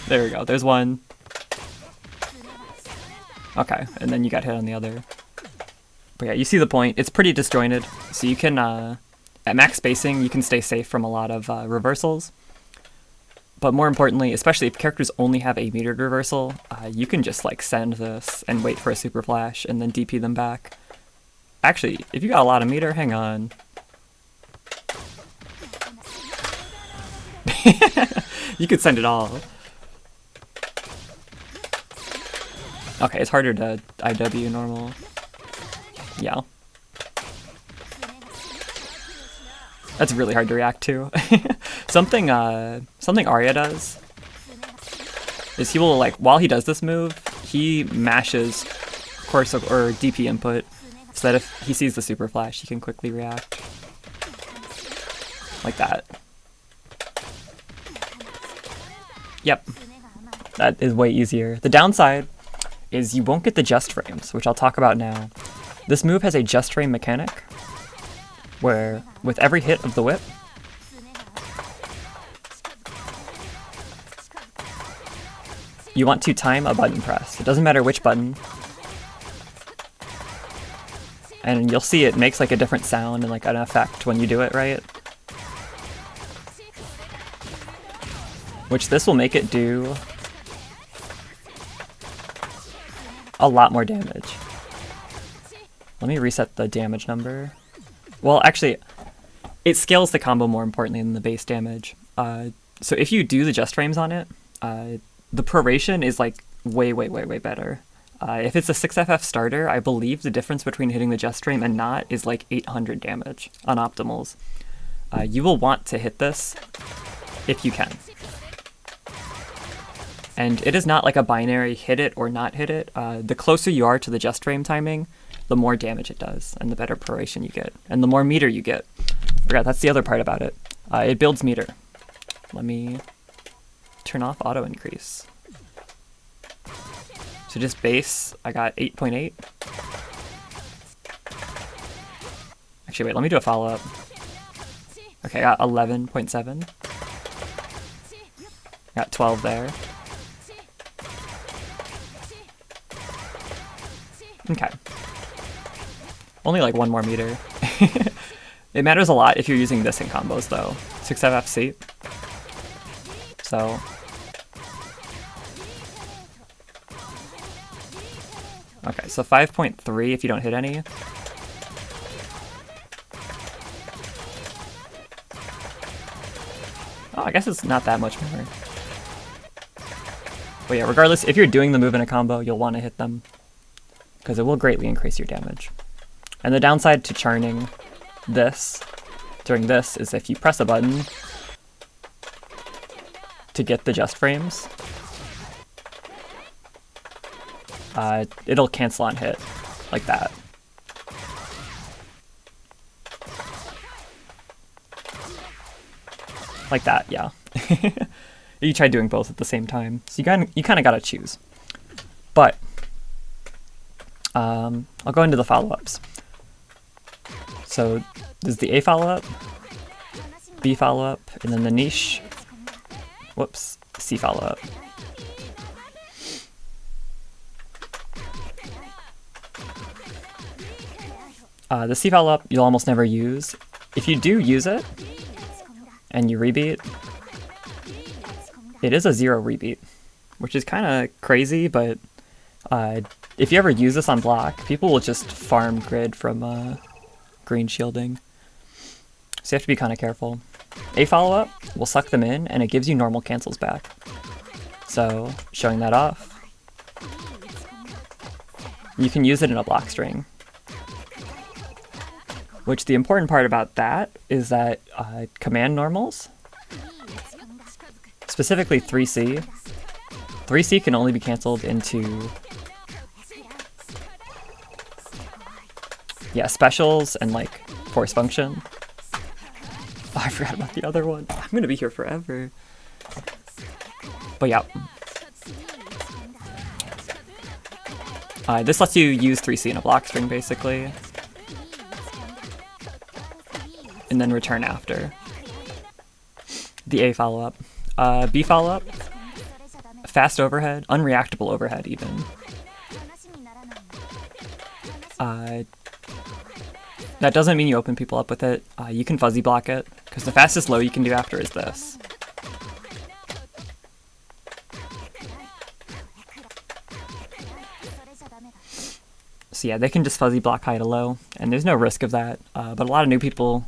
There we go, there's one. Okay, and then you got hit on the other. But yeah, you see the point. It's pretty disjointed, so you can, at max spacing, you can stay safe from a lot of reversals. But more importantly, especially if characters only have a metered reversal, you can just like send this and wait for a super flash and then DP them back. Actually, if you got a lot of meter, hang on. You could send it all. Okay, it's harder to IW normal. Yeah. That's really hard to react to. Something Arya does is he will, like, while he does this move, he mashes course or DP input so that if he sees the super flash, he can quickly react. Like that. Yep. That is way easier. The downside is you won't get the just frames, which I'll talk about now. This move has a just frame mechanic, where with every hit of the whip, you want to time a button press. It doesn't matter which button. And you'll see it makes like a different sound and like an effect when you do it right. Which this will make it do a lot more damage. Let me reset the damage number. Well, actually, it scales the combo more importantly than the base damage. So if you do the just frames on it, the proration is like way better. If it's a 6FF starter, I believe the difference between hitting the just frame and not is like 800 damage on optimals. You will want to hit this if you can. And it is not like a binary hit it or not hit it. The closer you are to the just frame timing, the more damage it does, and the better proration you get, and the more meter you get. Forgot, that's the other part about it. It builds meter. Let me turn off auto increase. So just base, I got 8.8. Actually, wait, let me do a follow-up. Okay, I got 11.7. Got 12 there. Okay. Only like one more meter. It matters a lot if you're using this in combos though. 6FFC. So. Okay, so 5.3 if you don't hit any. Oh, I guess it's not that much more. But yeah, regardless, if you're doing the move in a combo, you'll want to hit them, because it will greatly increase your damage. And the downside to charning this, during this, is if you press a button to get the just frames, it'll cancel on hit, like that. Like that, yeah. You try doing both at the same time, so you kind of gotta choose. But I'll go into the follow-ups. So there's the A follow-up, B follow-up, and then the niche. Whoops, C follow-up. The C follow-up you'll almost never use. If you do use it and you rebeat, it is a 0 rebeat, which is kind of crazy, but if you ever use this on block, people will just farm grid from green shielding. So you have to be kind of careful. A follow-up will suck them in, and it gives you normal cancels back. So, showing that off. You can use it in a block string. Which the important part about that is that command normals, specifically 3C, 3C can only be cancelled into specials and like force function. Oh, I forgot about the other one. I'm gonna be here forever. But yeah. This lets you use 3C in a block string basically, and then return after. The A follow-up. B follow-up, fast overhead, unreactable overhead even. That doesn't mean you open people up with it. You can fuzzy block it, because the fastest low you can do after is this. So yeah, they can just fuzzy block high to low, and there's no risk of that, but a lot of new people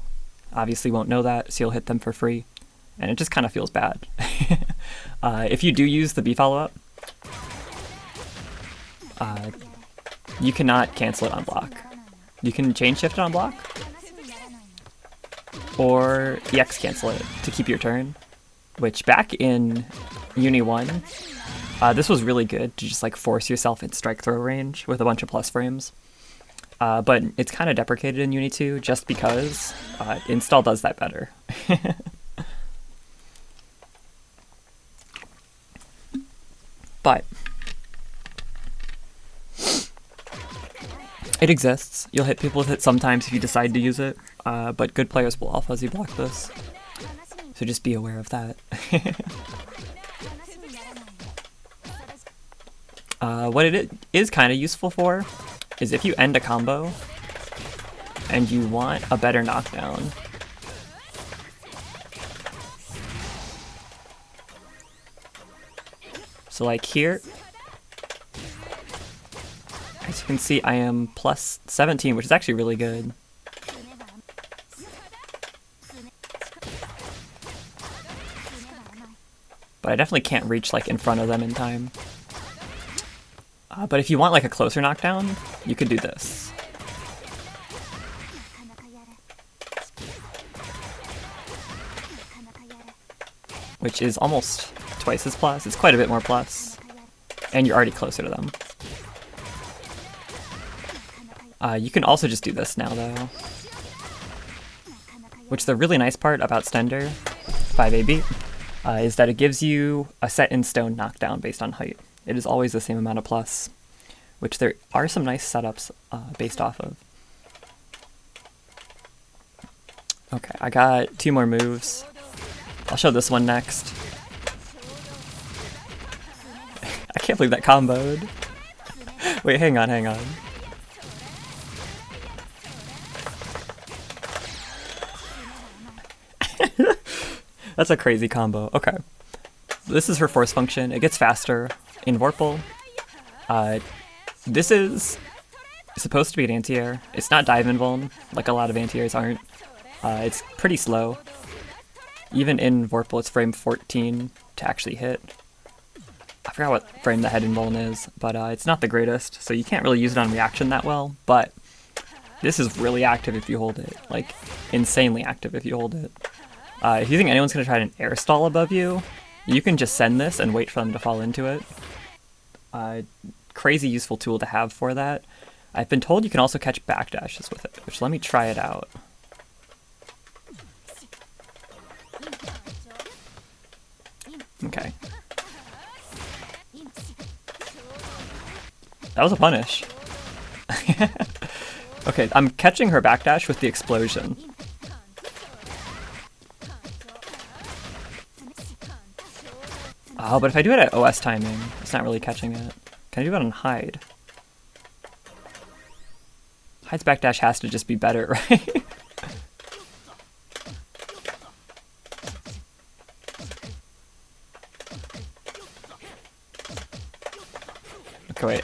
obviously won't know that, so you'll hit them for free, and it just kind of feels bad. If you do use the B follow-up, you cannot cancel it on block. You can chain shift it on block, or EX cancel it to keep your turn, which back in Uni 1, this was really good to just like force yourself in strike throw range with a bunch of plus frames. But it's kind of deprecated in Uni 2 just because install does that better. But it exists. You'll hit people with it sometimes if you decide to use it, but good players will all fuzzy block this. So just be aware of that. What it is kind of useful for is if you end a combo and you want a better knockdown. So like here, as you can see, I am plus 17, which is actually really good. But I definitely can't reach like in front of them in time. But if you want like a closer knockdown, you could do this. Which is almost twice as plus. It's quite a bit more plus. And you're already closer to them. You can also just do this now though. Which the really nice part about Stender 5AB is that it gives you a set in stone knockdown based on height. It is always the same amount of plus, which there are some nice setups based off of. Okay, I got 2 more moves. I'll show this one next. I can't believe that comboed. Wait, hang on. That's a crazy combo. Okay. This is her force function. It gets faster in Vorpal. This is supposed to be an anti-air. It's not dive invuln, like a lot of anti-airs aren't. It's pretty slow. Even in Vorpal, it's frame 14 to actually hit. I forgot what frame the head invuln is, but it's not the greatest, so you can't really use it on reaction that well, but this is really active if you hold it, like insanely active if you hold it. If you think anyone's going to try an air stall above you, you can just send this and wait for them to fall into it. Crazy useful tool to have for that. I've been told you can also catch backdashes with it, which let me try it out. Okay. That was a punish. Okay, I'm catching her backdash with the explosion. Oh, but if I do it at OS timing, it's not really catching it. Can I do it on hide? Hide's backdash has to just be better, right? Okay, wait.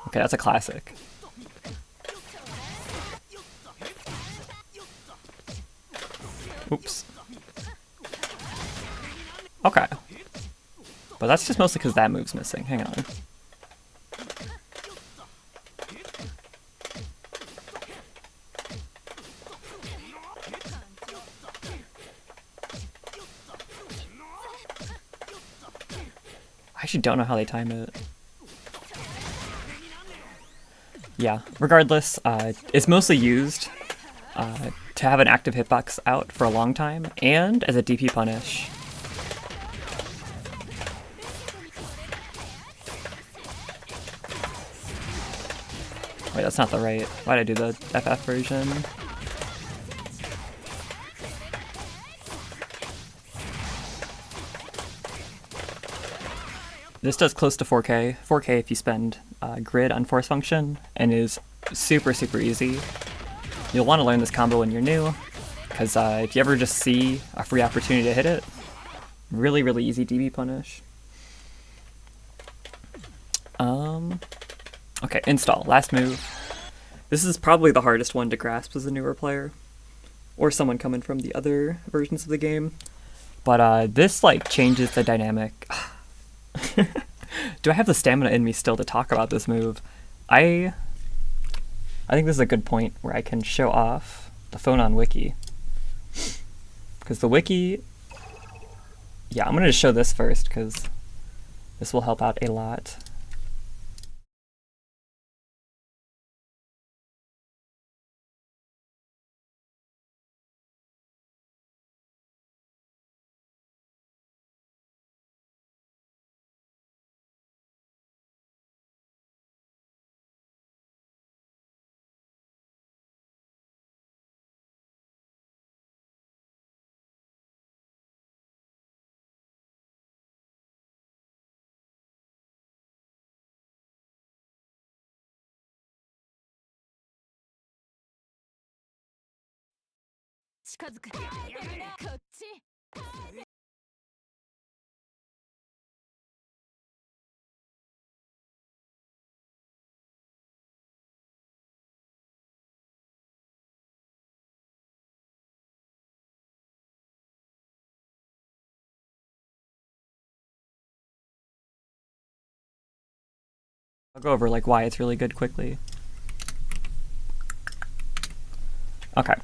Okay, that's a classic. Oops. Okay. But that's just mostly because that move's missing. Hang on. I actually don't know how they time it. Yeah, regardless, it's mostly used to have an active hitbox out for a long time, and as a DP punish. Wait, that's not the right. Why'd I do the FF version? This does close to 4K. 4K if you spend grid on force function, and is super, super easy. You'll want to learn this combo when you're new, because if you ever just see a free opportunity to hit it, really, really easy DB punish. Okay, install. Last move. This is probably the hardest one to grasp as a newer player, or someone coming from the other versions of the game. But this like changes the dynamic. Do I have the stamina in me still to talk about this move? I think this is a good point where I can show off the phonon wiki. Because the wiki... Yeah, I'm going to just show this first, because this will help out a lot. I'll go over like why it's really good quickly. Okay,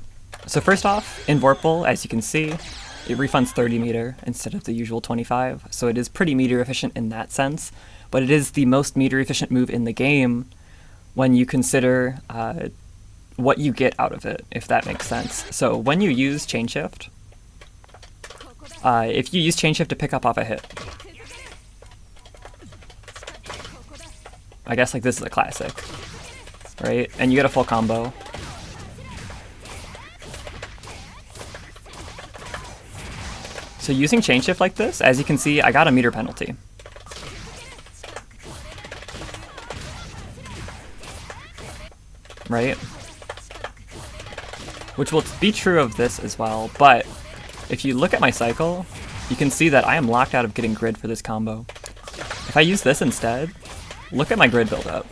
so first off, in Vorpal, as you can see, it refunds 30 meter instead of the usual 25, so it is pretty meter efficient in that sense, but it is the most meter efficient move in the game when you consider what you get out of it, if that makes sense. So when you use chain shift, if you use chain shift to pick up off a hit, I guess like this is a classic, right? And you get a full combo. So using chain shift like this, as you can see, I got a meter penalty. Right? Which will be true of this as well, but if you look at my cycle, you can see that I am locked out of getting grid for this combo. If I use this instead, look at my grid buildup.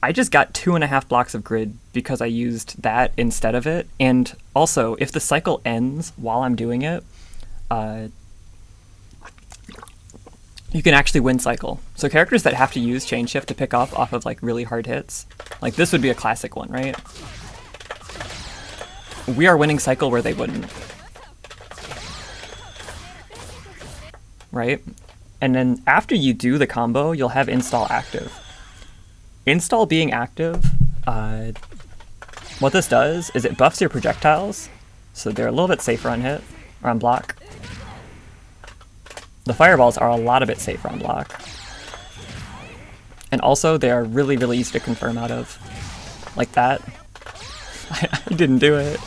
I just got 2.5 blocks of grid because I used that instead of it. And also, if the cycle ends while I'm doing it, you can actually win cycle. So characters that have to use chain shift to pick up off of like really hard hits, like this would be a classic one, right? We are winning cycle where they wouldn't. Right? And then after you do the combo, you'll have install active. Install being active, what this does is it buffs your projectiles, so they're a little bit safer on hit, or on block. The fireballs are a lot of bit safer on block. And also, they are really, really easy to confirm out of. Like that. I didn't do it.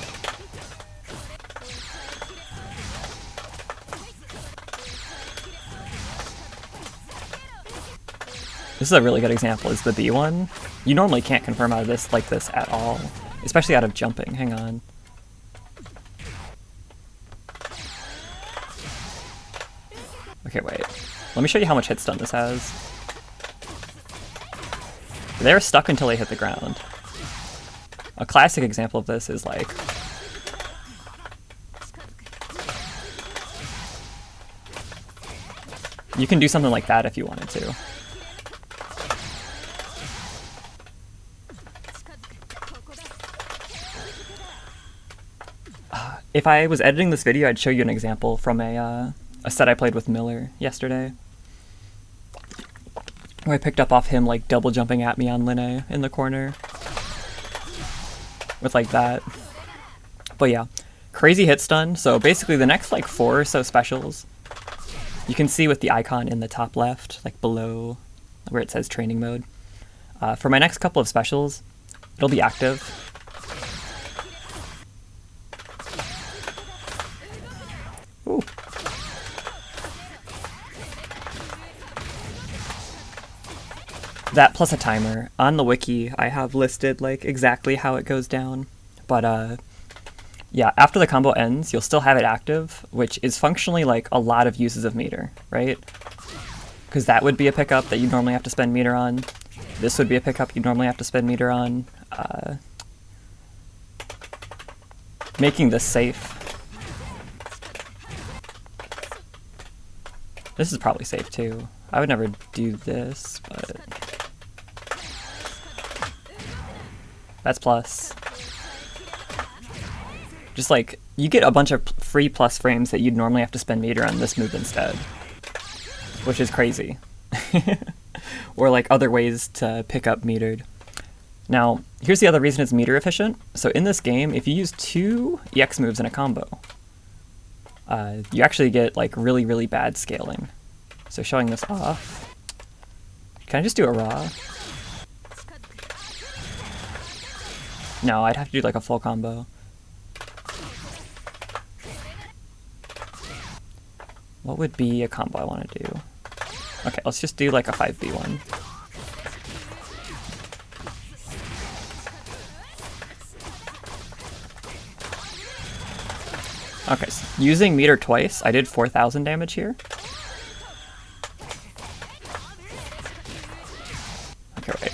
This is a really good example, is the B one. You normally can't confirm out of this like this at all, especially out of jumping. Hang on. Okay, wait. Let me show you how much hit stun this has. They're stuck until they hit the ground. A classic example of this is like... You can do something like that if you wanted to. If I was editing this video, I'd show you an example from a set I played with Miller yesterday, where I picked up off him like double jumping at me on Linne in the corner with like that. But yeah, crazy hit stun. So basically the next like 4 or so specials, you can see with the icon in the top left, like below where it says training mode. For my next couple of specials, it'll be active. Ooh. That plus a timer. On the wiki, I have listed like exactly how it goes down. But yeah, after the combo ends, you'll still have it active, which is functionally like a lot of uses of meter, right? Because that would be a pickup that you normally have to spend meter on. This would be a pickup you normally have to spend meter on. Making this safe. This is probably safe too. I would never do this, but... That's plus. Just like, you get a bunch of free plus frames that you'd normally have to spend meter on this move instead. Which is crazy. Or like other ways to pick up metered. Now, here's the other reason it's meter efficient. So in this game, if you use 2 EX moves in a combo, you actually get like really, really bad scaling. So showing this off, can I just do a raw? No, I'd have to do like a full combo. What would be a combo I want to do? Okay, let's just do like a 5v1. Okay, so using meter twice, I did 4,000 damage here. Okay, wait.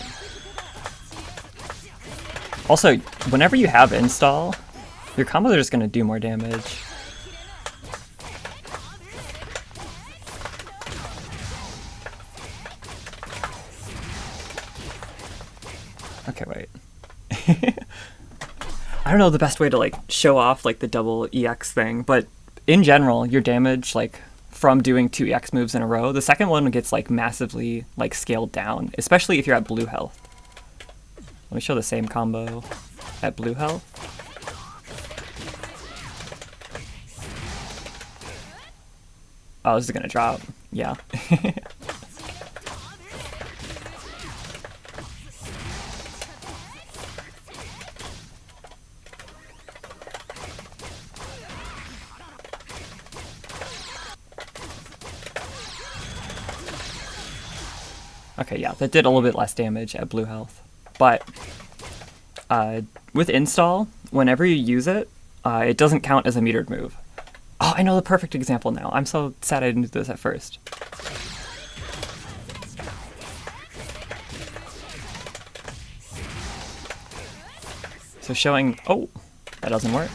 Also, whenever you have install, your combos are just going to do more damage. Okay, wait. I don't know the best way to like show off like the double EX thing, but in general, your damage like from doing 2 EX moves in a row, the second one gets like massively like scaled down, especially if you're at blue health. Let me show the same combo at blue health. Oh, this is gonna drop. Yeah. Okay, yeah, that did a little bit less damage at blue health. But with install, whenever you use it, it doesn't count as a metered move. Oh, I know the perfect example now. I'm so sad I didn't do this at first. So showing, oh, that doesn't work.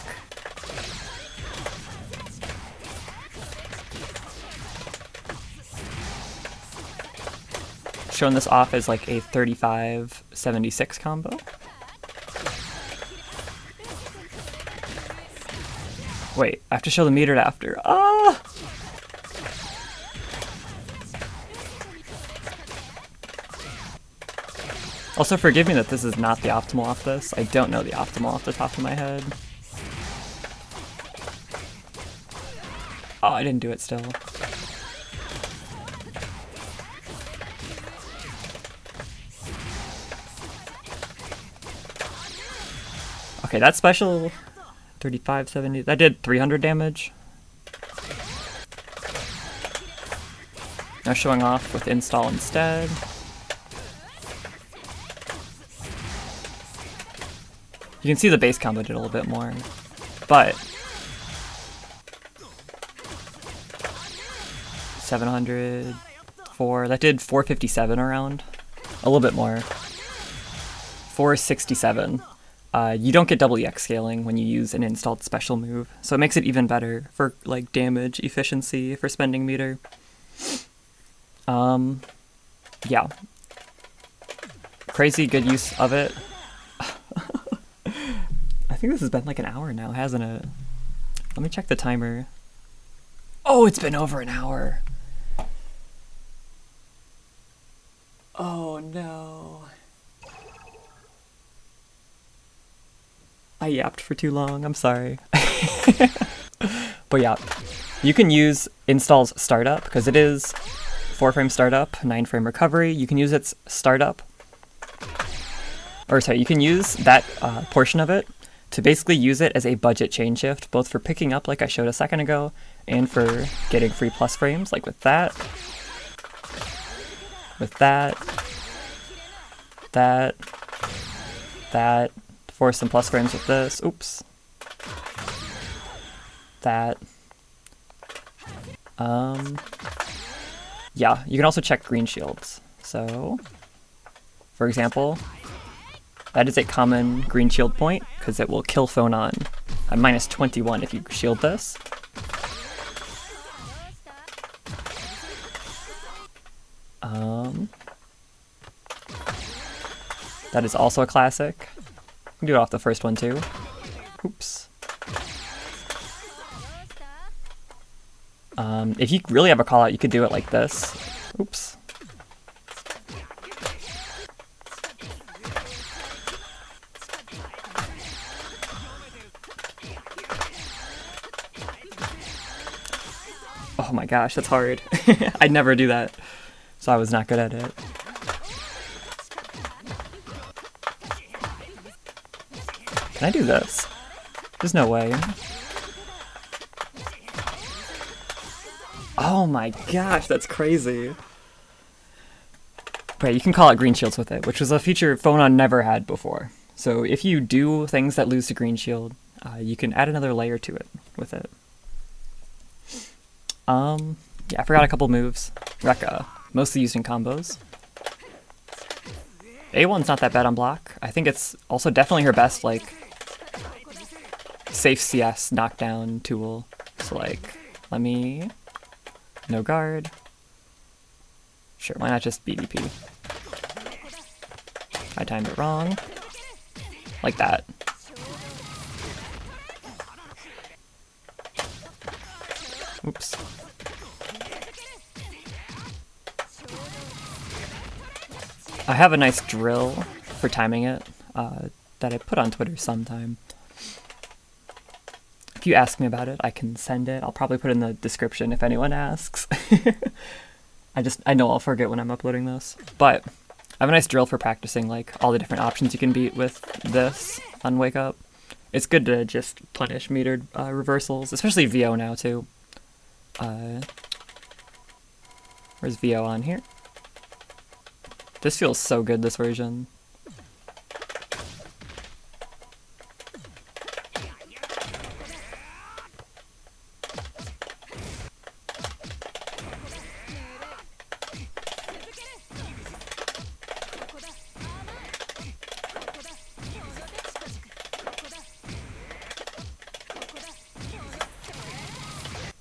Showing this off as like a 35-76 combo. Wait, I have to show the metered after. Ah! Also, forgive me that this is not the optimal off this. I don't know the optimal off the top of my head. Oh, I didn't do it still. Okay, that's special. 35, 70. That did 300 damage. Now showing off with install instead. You can see the base combo did a little bit more, but 700, 4, that did 457 around, a little bit more. 467. You don't get double EX scaling when you use an installed special move, so it makes it even better for like damage efficiency for spending meter. Yeah. Crazy good use of it. I think this has been like an hour now, hasn't it? Let me check the timer. Oh, it's been over an hour. Oh no. I yapped for too long, I'm sorry. But yeah, you can use install's startup because it is 4-frame startup, 9-frame recovery. You can use its startup. Or sorry, you can use that portion of it to basically use it as a budget chain shift, both for picking up like I showed a second ago, and for getting free plus frames, like with that, that, for some plus frames with this, oops, that, yeah, you can also check green shields. So, for example, that is a common green shield point, because it will kill phonon. I'm minus 21 if you shield this. That is also a classic. You can do it off the first one too. Oops. If you really have a call out, you could do it like this. Oops. Oh my gosh, that's hard. I'd never do that, so I was not good at it. Can I do this? There's no way. Oh my gosh, that's crazy. But you can call out green shields with it, which was a feature phonon never had before. So if you do things that lose to green shield, you can add another layer to it with it. Yeah, I forgot a couple moves. Rekka, mostly used in combos. A1's not that bad on block. I think it's also definitely her best, like, safe CS knockdown tool. So, like, let me... No guard. Sure, why not just BDP? I timed it wrong. Like that. Oops. I have a nice drill for timing it that I put on Twitter sometime. If you ask me about it, I can send it. I'll probably put it in the description if anyone asks. I know I'll forget when I'm uploading this. But I have a nice drill for practicing like all the different options you can beat with this on Wake Up. It's good to just punish metered reversals, especially VO now too. Where's VO on here? This feels so good, this version.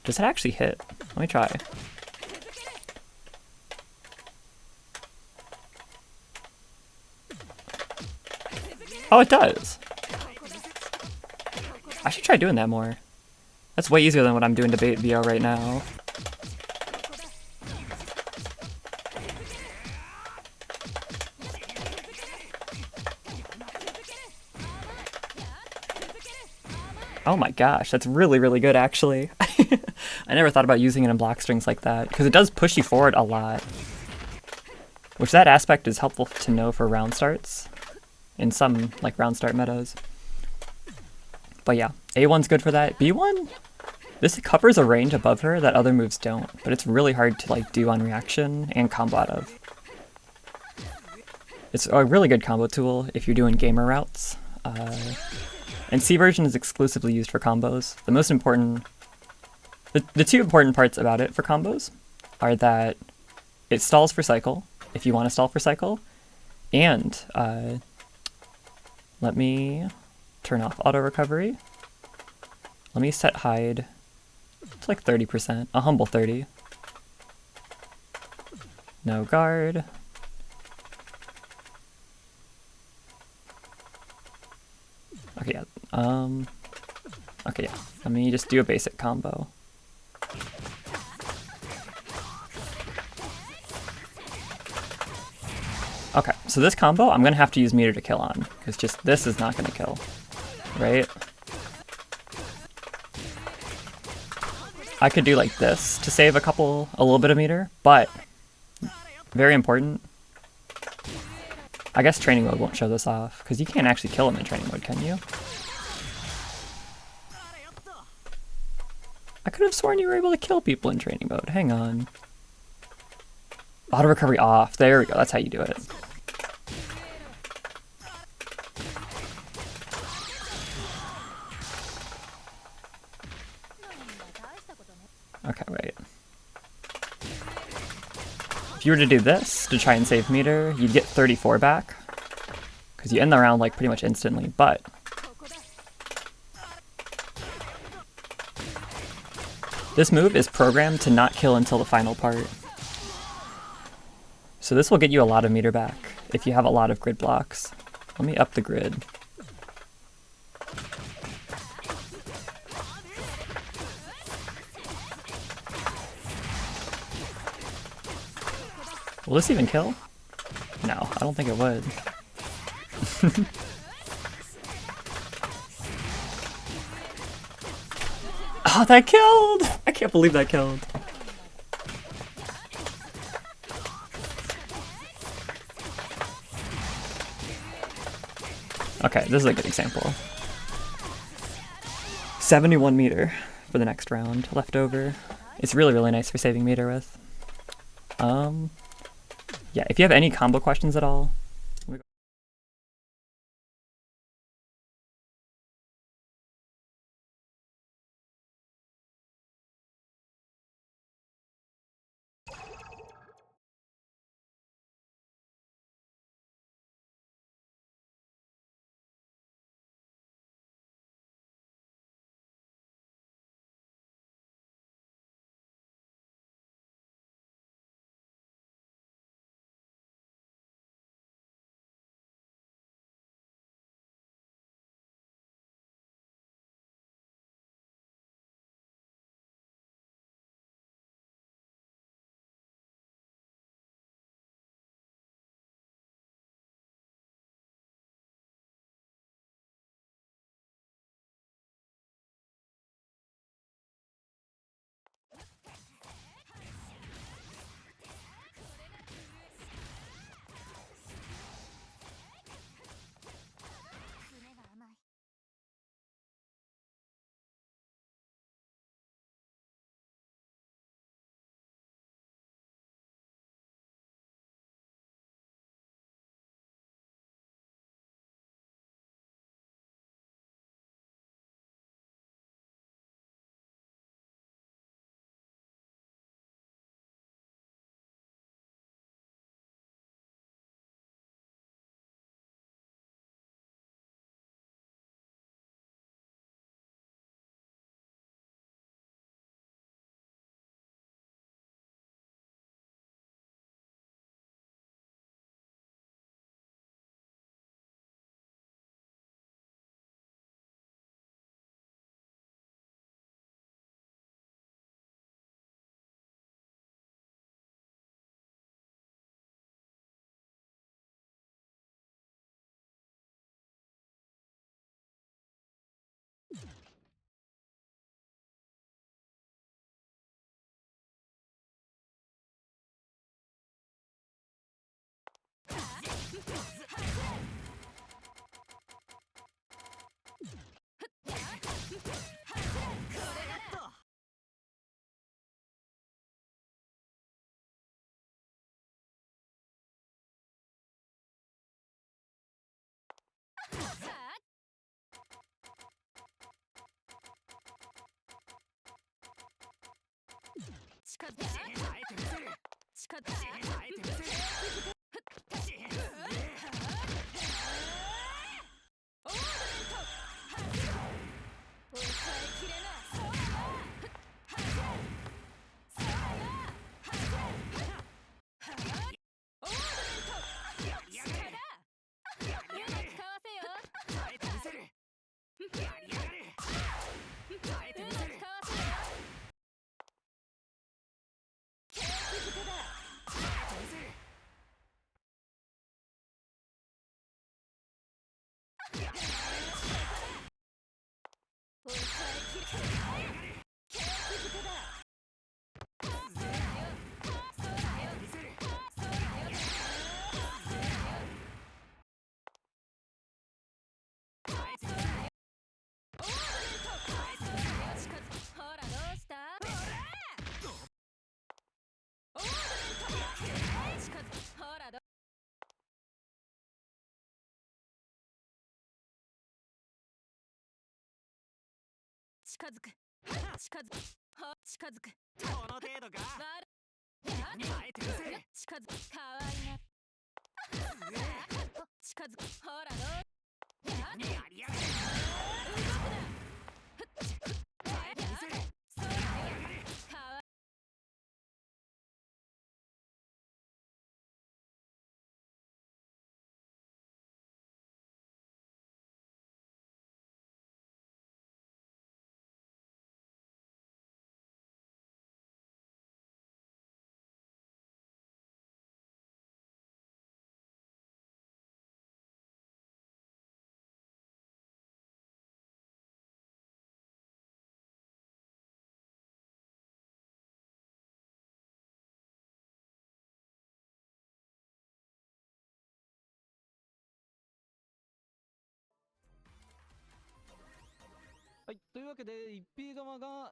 Does it actually hit? Let me try. Oh, it does. I should try doing that more. That's way easier than what I'm doing to bait VO right now. Oh my gosh, that's really, really good actually. I never thought about using it in block strings like that, because it does push you forward a lot. Which that aspect is helpful to know for round starts, in some like round start metas. But yeah, A1's good for that. B1, this covers a range above her that other moves don't, but it's really hard to like do on reaction and combo out of. It's a really good combo tool if you're doing gamer routes. And C version is exclusively used for combos. The most important, the two important parts about it for combos are that it stalls for cycle, if you want to stall for cycle, and let me turn off auto recovery. Let me set hide to like 30%, a humble 30. No guard. Okay, yeah. Okay, yeah. Let me just do a basic combo. Okay, so this combo I'm gonna have to use meter to kill on, because just this is not gonna kill, right? I could do like this to save a little bit of meter, but very important. I guess training mode won't show this off, because you can't actually kill him in training mode, can you? I could have sworn you were able to kill people in training mode. Hang on. Auto recovery off. There we go. That's how you do it. Okay, wait. If you were to do this to try and save meter, you'd get 34 back, because you end the round like pretty much instantly, but this move is programmed to not kill until the final part. So this will get you a lot of meter back if you have a lot of grid blocks. Let me up the grid. Will this even kill? No, I don't think it would. Oh, that killed! I can't believe that killed. Okay, this is a good example. 71 meter for the next round left over. It's really, really nice for saving meter with. Yeah, if you have any combo questions at all, 近づく近づく近づくこの程度か耐えてみせる近づくかわいな近づくほらどうやりやがれ動くな耐えてみせるそうやがれかわはい、というわけで、一匹側が、